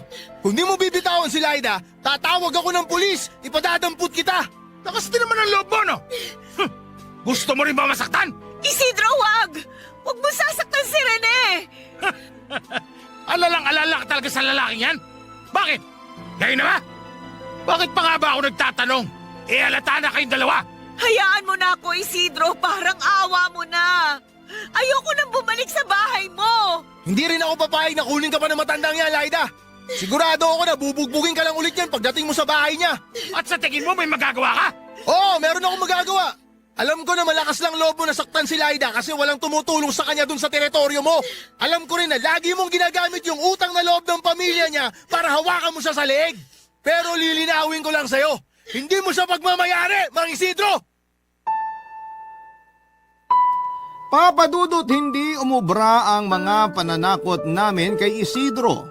S7: Kung di mo bibitawan si Laida, tatawag ako ng pulis. Ipadadamput kita.
S5: Lakas din naman ang loob mo, no? Gusto mo rin ba masaktan?
S6: Isidro, wag! Huwag mo sasaktan si Rene!
S5: Alalang-alala ka talaga sa lalaking yan? Bakit? Ngayon na ba? Bakit pa nga ba ako nagtatanong? Halata na kayong dalawa!
S6: Hayaan mo na ako, Isidro. Parang awa mo na. Ayoko nang bumalik sa bahay mo.
S7: Hindi rin ako papayag na kunin ka pa ng matandang yan, Laida. Sigurado ako na bubugbugin ka lang ulit yan pagdating mo sa bahay niya.
S5: At sa tingin mo may magagawa ka?
S7: Oo, meron akong magagawa. Alam ko na malakas lang loob mo na saktan si Laida kasi walang tumutulong sa kanya dun sa teritoryo mo. Alam ko rin na lagi mong ginagamit yung utang na loob ng pamilya niya para hawakan mo siya sa leeg. Pero lilinawin ko lang sa'yo, hindi mo siya pagmamayari, Mang Isidro!
S1: Papa Dudut, hindi umubra ang mga pananakot namin kay Isidro.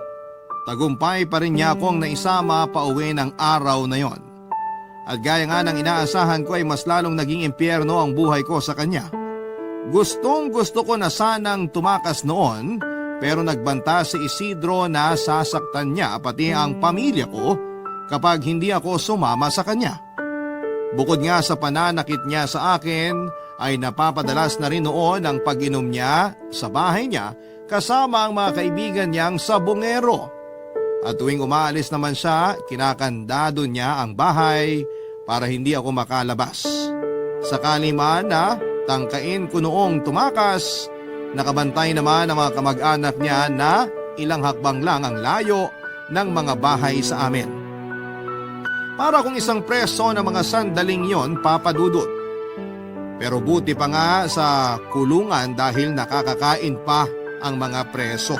S1: Tagumpay pa rin niya akong naisama pauwi ng araw na yon. At gaya nga ng inaasahan ko ay mas lalong naging impyerno ang buhay ko sa kanya. Gustong gusto ko na sanang tumakas noon pero nagbanta si Isidro na sasaktan niya pati ang pamilya ko kapag hindi ako sumama sa kanya. Bukod nga sa pananakit niya sa akin ay napapadalas na rin noon ang pag-inom niya sa bahay niya kasama ang mga kaibigan niyang sabongero. At tuwing umaalis naman siya, kinakandado niya ang bahay para hindi ako makalabas. Sakali man na tangkain ko noong tumakas, nakabantay naman ang mga kamag-anak niya na ilang hakbang lang ang layo ng mga bahay sa amin. Para kung isang preso ng mga sandaling yon, Papa Dudut. Pero buti pa nga sa kulungan dahil nakakakain pa ang mga preso.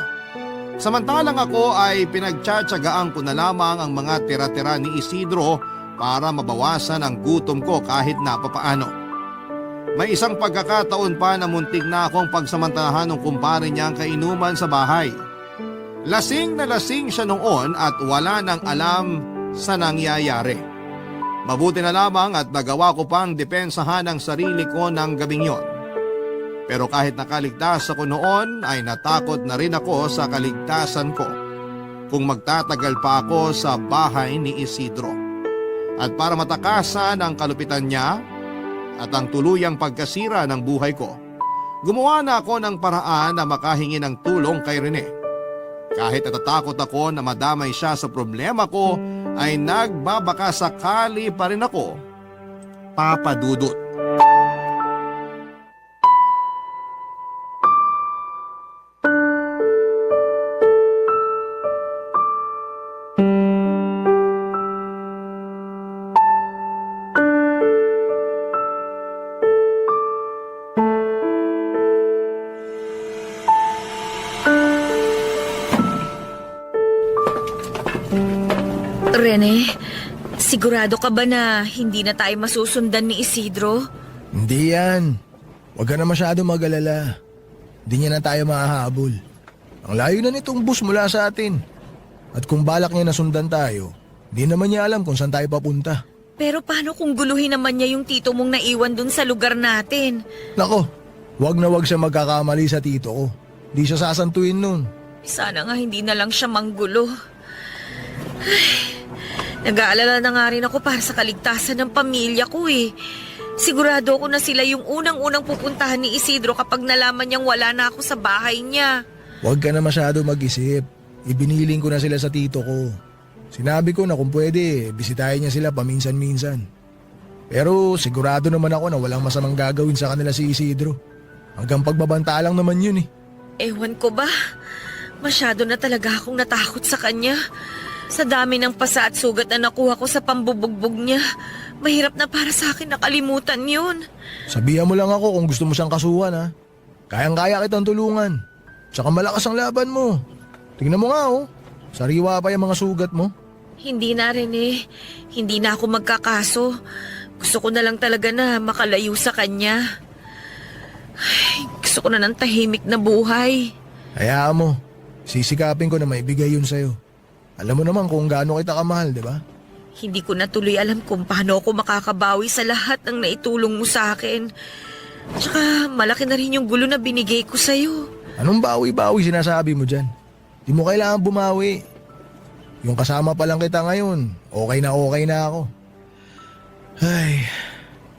S1: Samantalang ako ay pinagtsatsagaan ko na lamang ang mga tira-tira ni Isidro para mabawasan ang gutom ko kahit napapaano. May isang pagkakataon pa na muntik na akong pagsamantalahan ng kumpare niya ang kainuman sa bahay. Lasing na lasing siya noon at wala nang alam sa nangyayari. Mabuti na lamang at nagawa ko pang depensahan ang sarili ko ng gabing yon. Pero kahit nakaligtas ako noon ay natakot na rin ako sa kaligtasan ko kung magtatagal pa ako sa bahay ni Isidro. At para matakasan ang kalupitan niya at ang tuluyang pagkasira ng buhay ko, Gumawa na ako ng paraan na makahingi ng tulong kay Rene. Kahit natatakot ako na madamay siya sa problema ko, ay nagbabaka sakali pa rin ako, Papa Dudut.
S6: Rene, sigurado ka ba na hindi na tayo masusundan ni Isidro?
S7: Hindi yan. Huwag ka na masyado mag-alala. Hindi niya na tayo mahahabol. Ang layo na nitong bus mula sa atin. At kung balak niya na sundan tayo, di naman niya alam kung saan tayo papunta.
S6: Pero paano kung guluhin naman niya yung tito mong naiwan dun sa lugar natin?
S7: Nako, wag na wag siya magkakamali sa tito ko. Di siya sasantuin nun.
S6: Sana nga hindi na lang siya manggulo. Nag-aalala na nga rin ako para sa kaligtasan ng pamilya ko eh. Sigurado ako na sila yung unang-unang pupuntahan ni Isidro kapag nalaman niyang wala na ako sa bahay niya.
S7: Huwag ka na masyado mag-isip. Ibiniling ko na sila sa tito ko. Sinabi ko na kung pwede, bisitahin niya sila paminsan-minsan. Pero sigurado naman ako na walang masamang gagawin sa kanila si Isidro. Hanggang pagbabanta lang naman yun eh.
S6: Ewan ko ba? Masyado na talaga akong natakot sa kanya. Sa dami ng pasa at sugat na nakuha ko sa pambubugbog niya, mahirap na para sa akin nakalimutan yun.
S7: Sabihan mo lang ako kung gusto mo siyang kasuhan ha. Kayang-kaya kitang tulungan. Tsaka malakas ang laban mo. Tingnan mo nga oh. Sariwa pa yung mga sugat mo.
S6: Hindi na rin eh. Hindi na ako magkakaso. Gusto ko na lang talaga na makalayo sa kanya. Ay, gusto ko na ng tahimik na buhay.
S7: Hayaan mo. Sisikapin ko na maibigay yun sa'yo. Alam mo naman kung gaano kita kamahal, di ba?
S6: Hindi ko na tuloy alam kung paano ako makakabawi sa lahat ng naitulong mo sa akin. Tsaka malaki na rin yung gulo na binigay ko sa'yo.
S7: Anong bawi-bawi sinasabi mo dyan? Di mo kailangan bumawi. Yung kasama pa lang kita ngayon, okay na ako. Ay,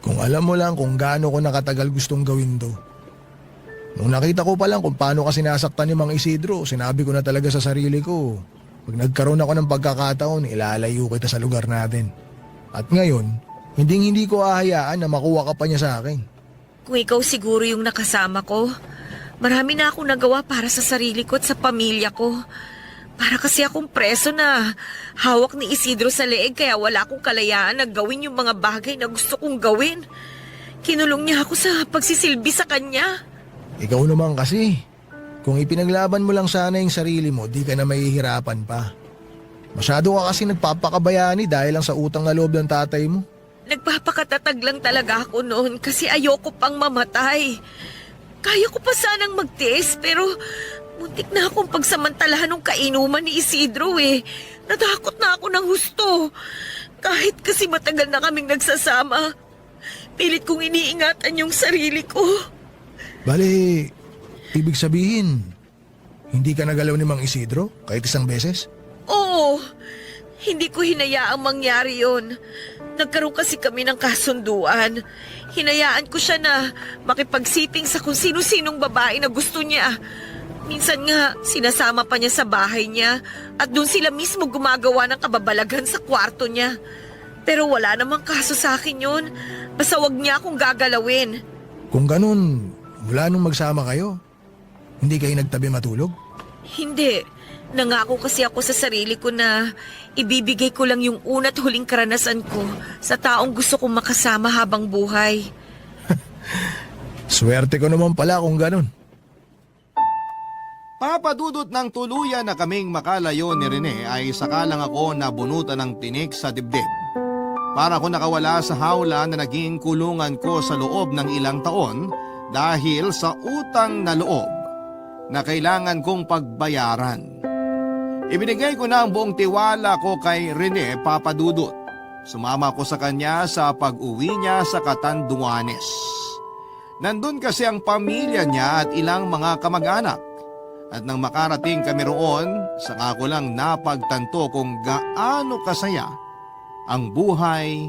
S7: kung alam mo lang kung gaano ko nakatagal gustong gawin to. Nung nakita ko pa lang kung paano ka sinasaktan ni Mang Isidro, sinabi ko na talaga sa sarili ko, pag nagkaroon ako ng pagkakataon, ilalayo kita sa lugar natin. At ngayon, hindi ko ahayaan na makuha ka pa niya sa akin.
S6: Kung ikaw siguro yung nakasama ko, marami na akong nagawa para sa sarili ko at sa pamilya ko. Para kasi akong preso na hawak ni Isidro sa leeg kaya wala akong kalayaan na gawin yung mga bagay na gusto kong gawin. Kinulong niya ako sa pagsisilbi sa kanya.
S7: Ikaw naman kasi. Kung ipinaglaban mo lang sana yung sarili mo, di ka na mahihirapan pa. Masyado ka kasi nagpapakabayani dahil lang sa utang na loob ng tatay mo.
S6: Nagpapakatatag lang talaga ako noon kasi ayoko pang mamatay. Kaya ko pa sanang magtiis pero muntik na akong pagsamantalahan ng kainuman ni Isidro eh. Natakot na ako ng husto. Kahit kasi matagal na kaming nagsasama. Pilit kong iniingatan yung sarili ko.
S7: Bale, ibig sabihin, hindi ka nagalaw ni Mang Isidro kahit isang beses?
S6: Oo, hindi ko hinayaang mangyari yon. Nagkaroon kasi kami ng kasunduan. Hinayaan ko siya na makipagsiping sa kung sino-sinong babae na gusto niya. Minsan nga, sinasama pa niya sa bahay niya at doon sila mismo gumagawa ng kababalagan sa kwarto niya. Pero wala namang kaso sa akin yun. Basta wag niya akong gagalawin.
S7: Kung ganun, mula nung magsama kayo, hindi kayo nagtabi matulog?
S6: Hindi. Nangako kasi ako sa sarili ko na ibibigay ko lang yung una't huling karanasan ko sa taong gusto kong makasama habang buhay.
S7: Swerte ko naman pala kung ganun.
S1: Papadudot ng tuluyan na kaming makalayo ni Rene ay sakalang ako nabunutan ng tinik sa dibdib. Para ako nakawala sa hawla na naging kulungan ko sa loob ng ilang taon dahil sa utang na loob na kailangan kong pagbayaran. Ibinigay ko na ang buong tiwala ko kay Rene Papadudot. Sumama ko sa kanya sa pag-uwi niya sa Catanduanes. Nandun kasi ang pamilya niya at ilang mga kamag-anak. At nang makarating kami roon, saka ko lang napagtanto kung gaano kasaya ang buhay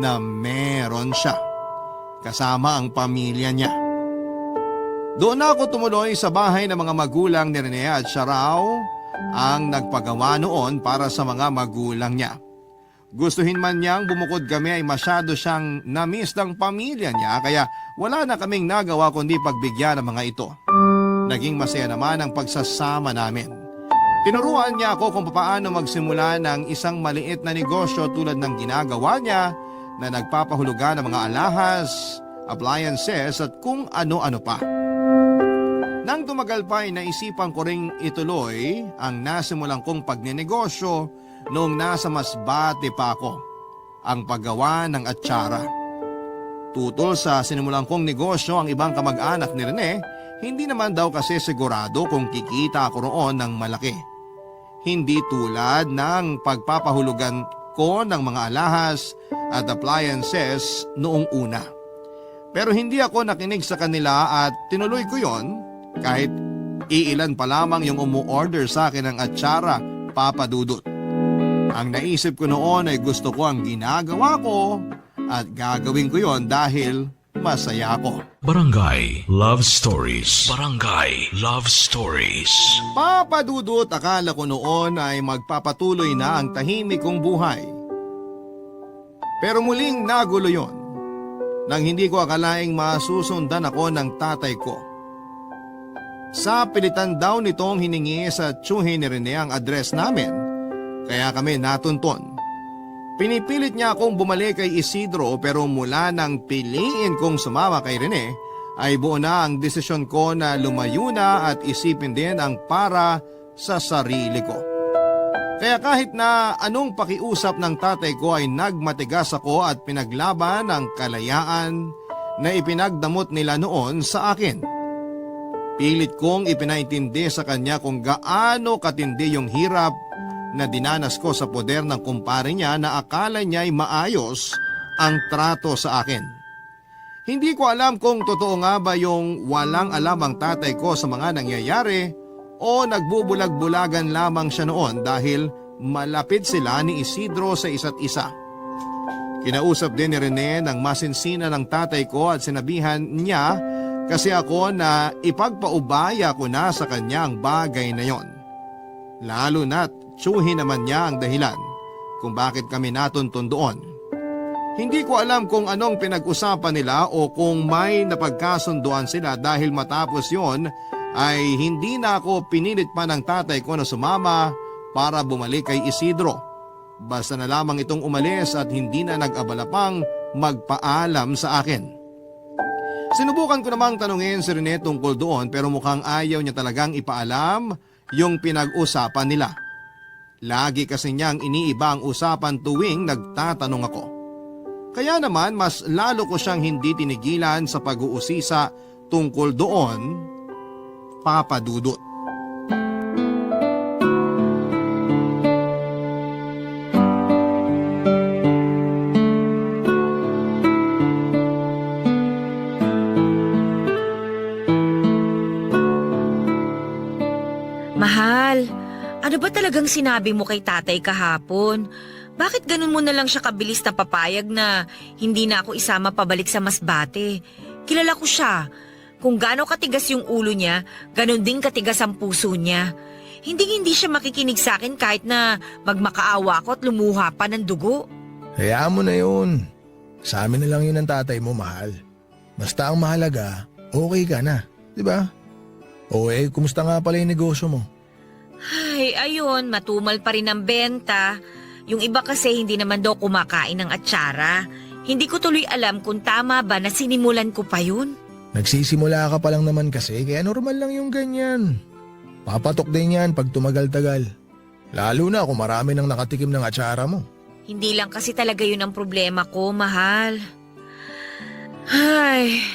S1: na meron siya kasama ang pamilya niya. Doon na ako tumuloy sa bahay ng mga magulang ni Rene at siya raw ang nagpagawa noon para sa mga magulang niya. Gustuhin man niyang bumukod kami ay masyado siyang na-miss ng pamilya niya kaya wala na kaming nagawa kundi pagbigyan ng mga ito. Naging masaya naman ang pagsasama namin. Tinuruan niya ako kung paano magsimula ng isang maliit na negosyo tulad ng ginagawa niya na nagpapahulugan ng mga alahas, appliances at kung ano-ano pa. Nang tumagal pa ay naisipan ko ring ituloy ang nasimulang kong pagnenegosyo noong nasa Masbate pa ako, ang paggawa ng atsara. Tutol sa sinimulang kong negosyo ang ibang kamag-anak ni Rene, hindi naman daw kasi sigurado kung kikita ako roon ng malaki. Hindi tulad ng pagpapahulugan ko ng mga alahas at appliances noong una. Pero hindi ako nakinig sa kanila at tinuloy ko yon kahit iilan pa lamang yung umu-order sa akin ng atsara, Papa Dudut. Ang naisip ko noon ay gusto ko ang ginagawa ko at gagawin ko yon dahil masaya ako.
S4: Barangay Love Stories. Barangay Love Stories.
S1: Papa Dudut, akala ko noon ay magpapatuloy na ang tahimik kong buhay. Pero muling nagulo yon nang hindi ko akalaing masusundan ako ng tatay ko. Sa pilitan daw nitong hiningi sa tiyuhin ni Rene ang address namin, kaya kami natunton. Pinipilit niya akong bumalik kay Isidro pero mula nang piliin kong sumama kay Rene, ay buo na ang desisyon ko na lumayo na at isipin din ang para sa sarili ko. Kaya kahit na anong pakiusap ng tatay ko ay nagmatigas ako at pinaglaban ang kalayaan na ipinagdamot nila noon sa akin. Pilit kong ipinaintindi sa kanya kung gaano katindi yung hirap na dinanas ko sa poder ng kumpare niya na akala niya ay maayos ang trato sa akin. Hindi ko alam kung totoo nga ba yung walang alam ang tatay ko sa mga nangyayari o nagbubulag-bulagan lamang siya noon dahil malapit sila ni Isidro sa isa't isa. Kinausap din ni Rene ng masinsina ng tatay ko at sinabihan niya kasi ako na ipagpaubaya ko na sa kanya ang bagay na yon. Lalo na't tiyuhin naman niya ang dahilan kung bakit kami natuntun doon. Hindi ko alam kung anong pinag-usapan nila o kung may napagkasunduan sila dahil matapos yon ay hindi na ako pinilit pa ng tatay ko na sumama para bumalik kay Isidro. Basta na lamang itong umalis at hindi na nag-abala pang magpaalam sa akin. Sinubukan ko namang tanungin si Rene tungkol doon pero mukhang ayaw niya talagang ipaalam yung pinag-usapan nila. Lagi kasi niyang iniiba ang usapan tuwing nagtatanong ako. Kaya naman mas lalo ko siyang hindi tinigilan sa pag-uusisa tungkol doon, Papa Dudut.
S6: Mahal, ano ba talagang sinabi mo kay tatay kahapon? Bakit ganun mo na lang siya kabilis na papayag na hindi na ako isama pabalik sa Masbate? Kilala ko siya. Kung gaano katigas yung ulo niya, ganun din katigas ang puso niya. Hindi siya makikinig sa akin kahit na magmakaawa ako at lumuha pa ng dugo.
S7: Hayaan mo na yun. Sa amin na lang yun ang tatay mo, mahal. Basta ang mahalaga, okay ka na. Diba? O kumusta nga pala yung negosyo mo?
S6: Ay, ayun, matumal pa rin ang benta. Yung iba kasi hindi naman daw kumakain ng atsara. Hindi ko tuloy alam kung tama ba na sinimulan ko pa yun.
S7: Nagsisimula ka pa lang naman kasi kaya normal lang yung ganyan. Papatok din yan pag tumagal-tagal. Lalo na kung marami nang nakatikim ng atsara mo.
S6: Hindi lang kasi talaga yun ang problema ko, mahal. Ay,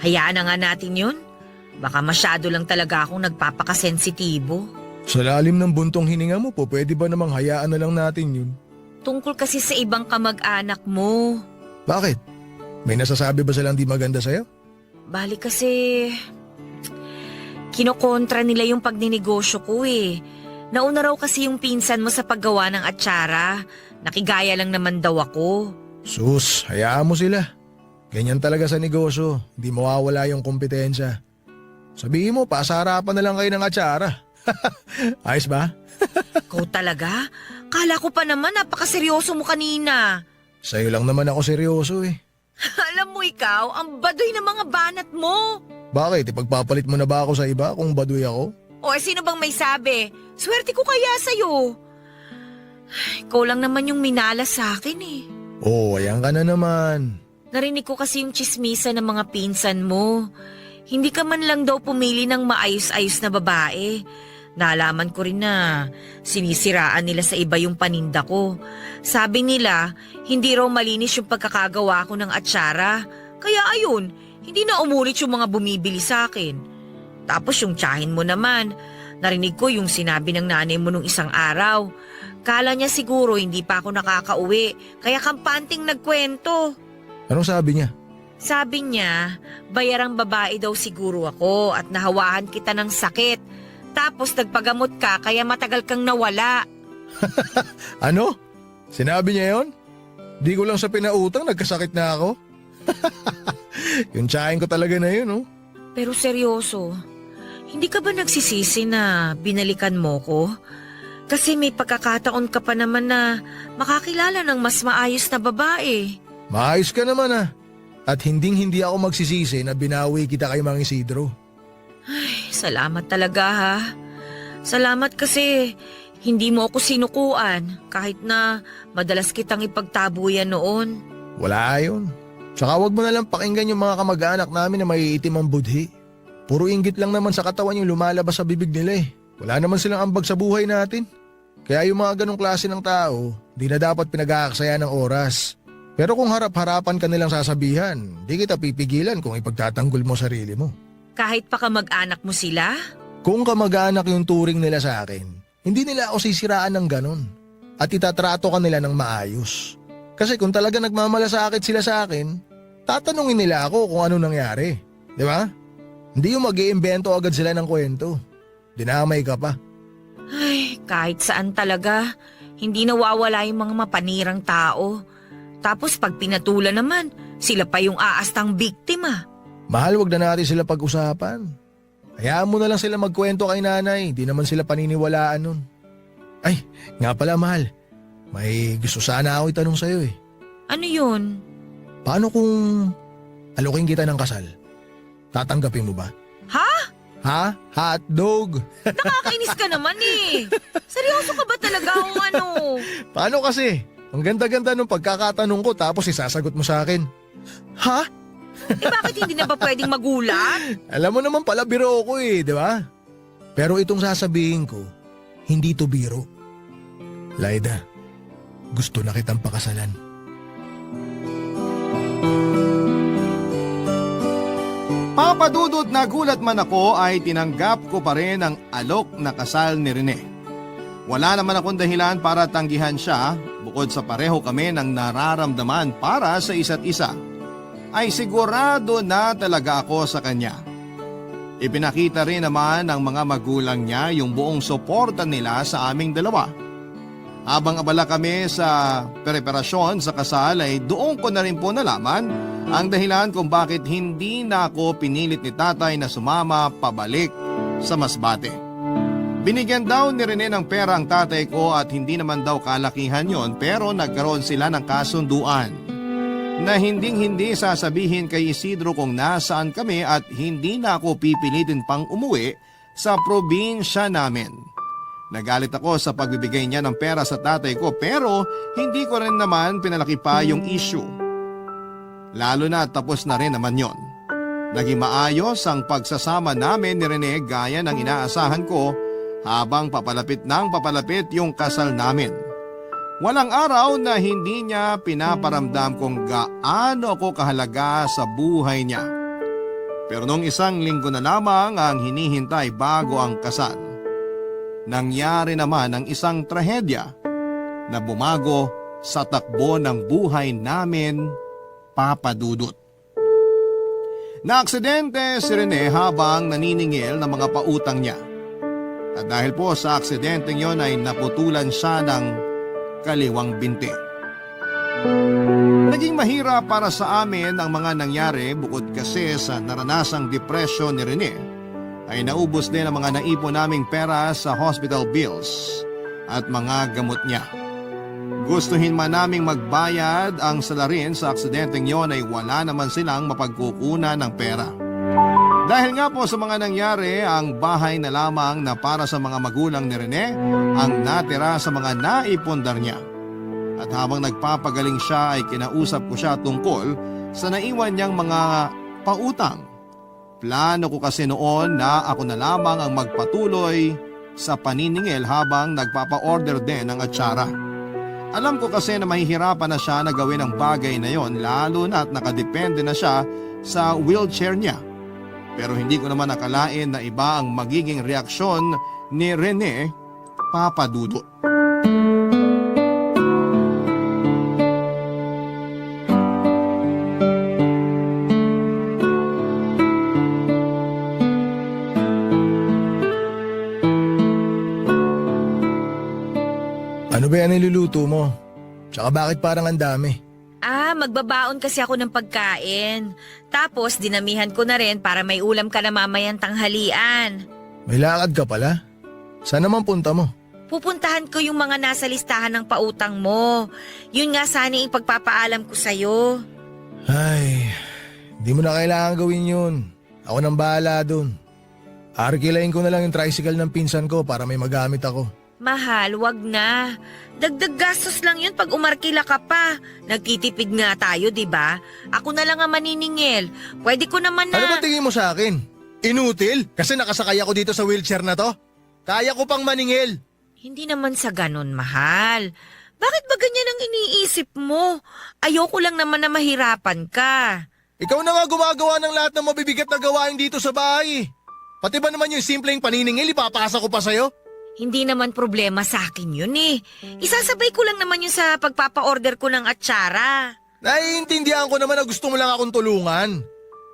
S6: hayaan na nga natin yun. Baka masyado lang talaga akong nagpapakasensitibo.
S7: Sa lalim ng buntong hininga mo po, pwede ba namang hayaan na lang natin yun?
S6: Tungkol kasi sa ibang kamag-anak mo.
S7: Bakit? May nasasabi ba silang di maganda sa'yo?
S6: Bali kasi, kinokontra nila yung pagninegosyo ko eh. Nauna raw kasi yung pinsan mo sa paggawa ng atsara. Nakigaya lang naman daw ako.
S7: Sus, hayaan mo sila. Ganyan talaga sa negosyo, hindi mawawala yung kompetensya. Sabihin mo, pasaharapan na lang kayo ng atsara. Ayos ba?
S6: Ikaw talaga? Kala ko pa naman napakaseryoso mo kanina.
S7: Sa'yo lang naman ako seryoso eh.
S6: Alam mo ikaw, ang baduy ng mga banat mo.
S7: Bakit? Ipagpapalit mo na ba ako sa iba kung baduy ako?
S6: O sino bang may sabi? Swerte ko kaya sa'yo. Ay, ikaw lang naman yung minalas sa akin eh.
S7: Oo, ayan ka na naman.
S6: Narinig ko kasi yung chismisa ng mga pinsan mo. Hindi ka man lang daw pumili ng maayos-ayos na babae. Nalaman ko rin na sinisiraan nila sa iba yung paninda ko. Sabi nila, hindi raw malinis yung pagkakagawa ko ng atsara. Kaya ayun, hindi na umulit yung mga bumibili sa akin. Tapos yung tiyahin mo naman, narinig ko yung sinabi ng nanay mo nung isang araw. Kala niya siguro hindi pa ako nakakauwi, kaya kampanting nagkwento.
S7: Anong sabi niya?
S6: Sabi niya, bayarang babae daw siguro ako at nahawahan kita ng sakit. Tapos nagpagamot ka kaya matagal kang nawala.
S7: Ano? Sinabi niya yon? Di ko lang sa pinautang, nagkasakit na ako. Yung tsahin ko talaga na yun, oh.
S6: Pero seryoso, hindi ka ba nagsisisi na binalikan mo ko? Kasi may pagkakataon ka pa naman na makakilala ng mas maayos na babae.
S7: Maayos ka naman ah. At hinding-hindi ako magsisisi na binawi kita kay Mang Isidro.
S6: Salamat talaga ha. Salamat kasi hindi mo ako sinukuan kahit na madalas kitang ipagtabuyan noon.
S7: Wala yun. Tsaka wag mo na lang pakinggan yung mga kamag-anak namin na maiitim ang budhi. Puro inggit lang naman sa katawan yung lumalabas sa bibig nila eh. Wala naman silang ambag sa buhay natin. Kaya yung mga ganong klase ng tao, di na dapat pinag-aaksaya ng oras. Pero kung harap-harapan ka nilang sasabihan, di kita pipigilan kung ipagtatanggol mo sarili mo.
S6: Kahit pa kamag-anak mo sila?
S7: Kung kamag-anak yung turing nila sa akin, hindi nila ako sisiraan ng ganon. At itatrato ka nila ng maayos. Kasi kung talaga nagmamalasakit sila sa akin, tatanungin nila ako kung ano nangyari. Di ba? Hindi yung mag-iimbento agad sila ng kwento. Dinamay ka pa.
S6: Ay, kahit saan talaga, hindi nawawala yung mga mapanirang tao. Tapos pag pinatulan naman, sila pa yung aastang biktima.
S7: Mahal, wag na natin sila pag-usapan. Hayaan mo na lang sila magkwento kay nanay, di naman sila paniniwalaan nun. Ay, nga pala mahal, may gusto sana ako itanong sa'yo eh.
S6: Ano yun?
S7: Paano kung alokin kita ng kasal? Tatanggapin mo ba?
S6: Ha?
S7: Ha? Hotdog!
S6: Nakakainis ka naman eh. Seryoso ka ba talaga o ano?
S7: Paano kasi? Ang ganda-ganda nung pagkakatanong ko tapos isasagot mo sa akin. Ha?
S6: Eh bakit hindi na ba pwedeng magulat?
S7: Alam mo naman pala biro ko eh, di ba? Pero itong sasabihin ko, hindi to biro. Laida, gusto na kitang pakasalan.
S1: Papadudot na gulat man ako ay tinanggap ko pa rin ang alok na kasal ni Rene. Wala naman akong dahilan para tanggihan siya bukod sa pareho kami ng nararamdaman para sa isa't isa. Ay sigurado na talaga ako sa kanya. Ipinakita rin naman ng mga magulang niya yung buong suporta nila sa aming dalawa. Habang abala kami sa preparasyon sa kasal ay doon ko na rin po nalaman ang dahilan kung bakit hindi na ako pinilit ni tatay na sumama pabalik sa Masbate. Binigyan daw ni Rene ng pera ang tatay ko at hindi naman daw kalakihan yon, pero nagkaroon sila ng kasunduan na hinding-hindi sasabihin kay Isidro kung nasaan kami at hindi na ako pipilitin pang umuwi sa probinsya namin. Nagalit ako sa pagbibigay niya ng pera sa tatay ko pero hindi ko rin naman pinalaki pa yung issue. Lalo na tapos na rin naman yon. Naging maayos ang pagsasama namin ni Rene gaya ng inaasahan ko habang papalapit yung kasal namin. Walang araw na hindi niya pinaparamdam kung gaano ako kahalaga sa buhay niya. Pero nung isang linggo na lamang ang hinihintay bago ang kasal, nangyari naman ang isang trahedya na bumago sa takbo ng buhay namin, Papa Dudut. Naaksidente si Rene habang naniningil ng mga pautang niya. At dahil po sa aksidenteng yon ay naputulan siya ng kaliwang binti. Naging mahirap para sa amin ang mga nangyari bukod kasi sa naranasang depression ni Rene ay naubos din ang mga naipon naming pera sa hospital bills at mga gamot niya. Gustuhin man naming magbayad ang salarin sa aksidenteng yon ay wala naman silang mapagkukunan ng pera. Dahil nga po sa mga nangyari, ang bahay na lamang na para sa mga magulang ni Rene ang natira sa mga naipundar niya. At habang nagpapagaling siya ay kinausap ko siya tungkol sa naiwan niyang mga pautang. Plano ko kasi noon na ako na lamang ang magpatuloy sa paniningil habang nagpapa-order din ng atsara. Alam ko kasi na mahihirapan na siya na gawin ang bagay na yon lalo na at nakadepende na siya sa wheelchair niya. Pero hindi ko naman akalain na iba ang magiging reaksyon ni Rene, Papa Dudut.
S7: Ano ba yan niluluto mo? Tsaka bakit parang ang dami?
S6: Magbabaon kasi ako ng pagkain. Tapos dinamihan ko na rin para may ulam ka na mamayang tanghalian.
S7: May lakad ka pala? Saan naman punta mo?
S6: Pupuntahan ko yung mga nasa listahan ng pautang mo. Yun nga sana yung pagpapaalam ko sa'yo.
S7: Ay, hindi mo na kailangan gawin yun. Ako nang bahala dun. Arkilain ko na lang yung tricycle ng pinsan ko para may magamit ako.
S6: Mahal, wag na. Dagdag gastos lang yun pag umarkila ka pa. Nagtitipid nga tayo, di ba? Ako na lang ang maniningil. Pwede ko naman na...
S7: Ano ba tingin mo sa akin? Inutil? Kasi nakasakay ako dito sa wheelchair na to? Kaya ko pang maningil.
S6: Hindi naman sa ganon, mahal. Bakit ba ganyan ang iniisip mo? Ayoko lang naman na mahirapan ka.
S7: Ikaw na nga gumagawa ng lahat ng mabibigat na gawain dito sa bahay. Pati ba naman yung simpleng paniningil, ipapasa ko pa sa'yo?
S6: Hindi naman problema sa akin yun eh. Isasabay ko lang naman yun sa pagpapa-order ko ng atsara.
S7: Naiintindihan ko naman na gusto mo lang akong tulungan.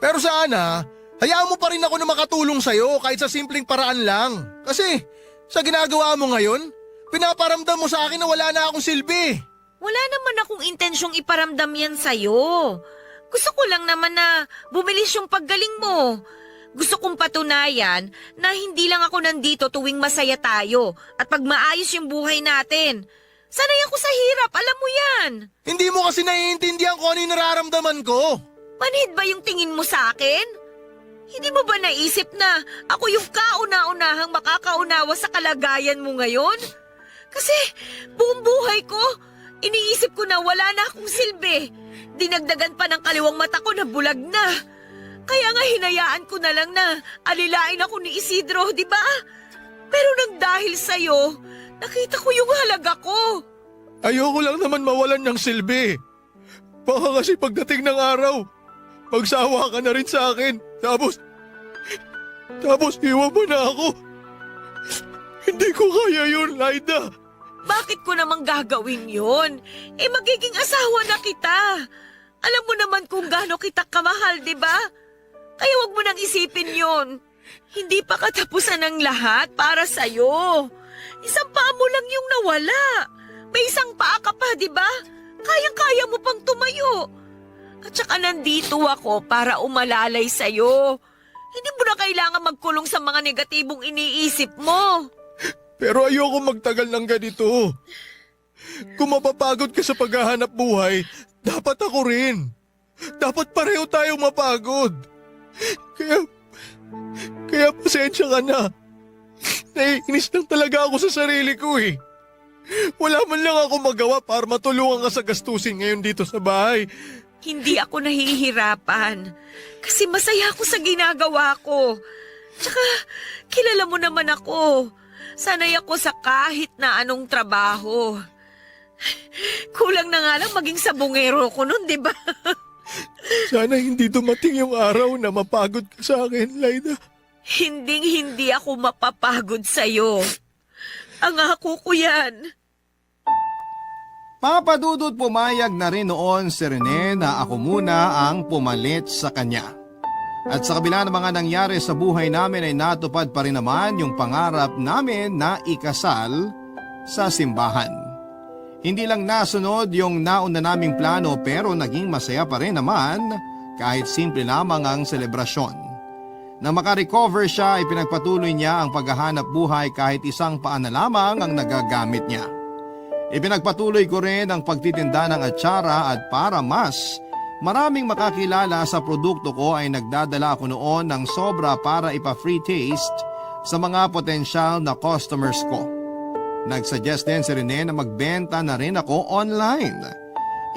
S7: Pero sana, hayaan mo pa rin ako na makatulong sa'yo kahit sa simpleng paraan lang. Kasi sa ginagawa mo ngayon, pinaparamdam mo sa akin na wala na akong silbi.
S6: Wala naman akong intensyong iparamdam yan sa'yo. Gusto ko lang naman na bumilis yung paggaling mo. Gusto kong patunayan na hindi lang ako nandito tuwing masaya tayo at pag maayos yung buhay natin. Sanay ako sa hirap, alam mo yan.
S7: Hindi mo kasi naiintindihan kung ano yung nararamdaman ko.
S6: Manhid ba yung tingin mo sa akin? Hindi mo ba naisip na ako yung kauna-unahang makakaunawa sa kalagayan mo ngayon? Kasi buong buhay ko, iniisip ko na wala na akong silbi. Dinagdagan pa ng kaliwang mata ko na bulag na. Kaya nga hinayaan ko na lang na alilain ako ni Isidro, di ba? Pero nang dahil sa'yo, nakita ko yung halaga ko.
S7: Ayoko lang naman mawalan ng silbi. Baka kasi pagdating ng araw, magsawa ka na rin sa akin. Tapos iwan mo na ako. Hindi ko kaya yun, Laida.
S6: Bakit ko namang gagawin yun? Magiging asawa na kita. Alam mo naman kung gaano kita kamahal, di ba? Kaya wag mo nang isipin yon. Hindi pa katapusan ng lahat para sa'yo. Isang paa mo lang yung nawala. May isang paa ka pa, di ba? Kayang-kaya mo pang tumayo. At saka nandito ako para umalalay sa'yo. Hindi mo na kailangan magkulong sa mga negatibong iniisip mo.
S7: Pero ayoko magtagal ng ganito. Kung mapapagod ka sa paghahanap buhay, dapat ako rin. Dapat pareho tayong mapagod. Kaya pasensya ka na. Naiinis lang talaga ako sa sarili ko eh. Wala man lang ako magawa para matulungan ka sa gastusin ngayon dito sa bahay.
S6: Hindi ako nahihirapan. Kasi masaya ako sa ginagawa ko. Tsaka, kilala mo naman ako. Sanay ako sa kahit na anong trabaho. Kulang na nga lang maging sabungero ko nun, di ba?
S7: Sana hindi dumating yung araw na mapagod ka sa akin, Laida.
S6: Hinding-hindi ako mapapagod sa'yo. Ang ako ko yan.
S1: Papa Dudut, pumayag na rin noon si Rene na ako muna ang pumalit sa kanya. At sa kabila ng mga nangyari sa buhay namin ay natupad pa rin naman yung pangarap namin na ikasal sa simbahan. Hindi lang nasunod yung nauna naming plano pero naging masaya pa rin naman kahit simple lamang ang selebrasyon. Nang makarecover siya ay pinagpatuloy niya ang paghahanap buhay kahit isang paa na lamang ang nagagamit niya. Ipinagpatuloy ko rin ang pagtitinda ng atsara at para mas maraming makakilala sa produkto ko ay nagdadala ako noon ng sobra para ipa-free taste sa mga potensyal na customers ko. Nagsuggest din si Rene na magbenta na rin ako online.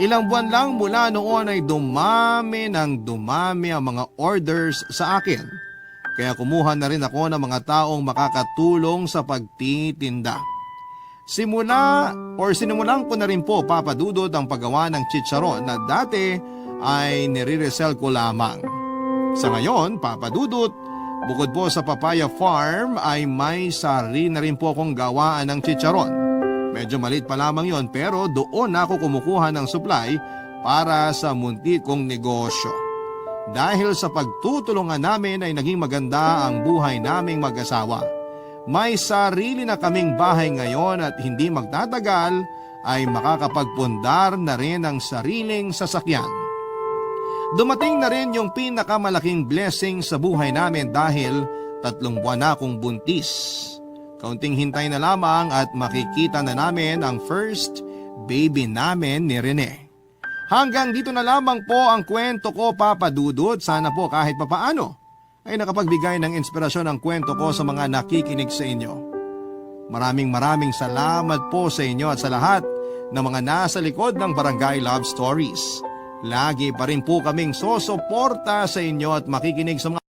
S1: Ilang buwan lang mula noon ay dumami ang mga orders sa akin. Kaya kumuha na rin ako ng mga taong makakatulong sa pagtitinda. Sinimulan ko na rin po, Papa Dudut, ang paggawa ng chicharon na dati ay nire-resell ko lamang. Sa ngayon, Papa Dudut, bukod po sa Papaya Farm ay may sarili na rin po akong gawaan ng chicharon. Medyo maliit pa lamang yon pero doon ako kumukuha ng supply para sa munti kong negosyo. Dahil sa pagtutulungan namin ay naging maganda ang buhay naming mag-asawa. May sarili na kaming bahay ngayon at hindi magtatagal ay makakapagpundar na rin ang sariling sasakyan. Dumating na rin yung pinakamalaking blessing sa buhay namin dahil 3 buwan na akong buntis. Kaunting hintay na lamang at makikita na namin ang first baby namin ni Rene. Hanggang dito na lamang po ang kwento ko, Papa Dudut. Sana po kahit papaano ay nakapagbigay ng inspirasyon ang kwento ko sa mga nakikinig sa inyo. Maraming salamat po sa inyo at sa lahat ng mga nasa likod ng Barangay Love Stories. Lagi pa rin po kaming sosuporta sa inyo at makikinig sa mga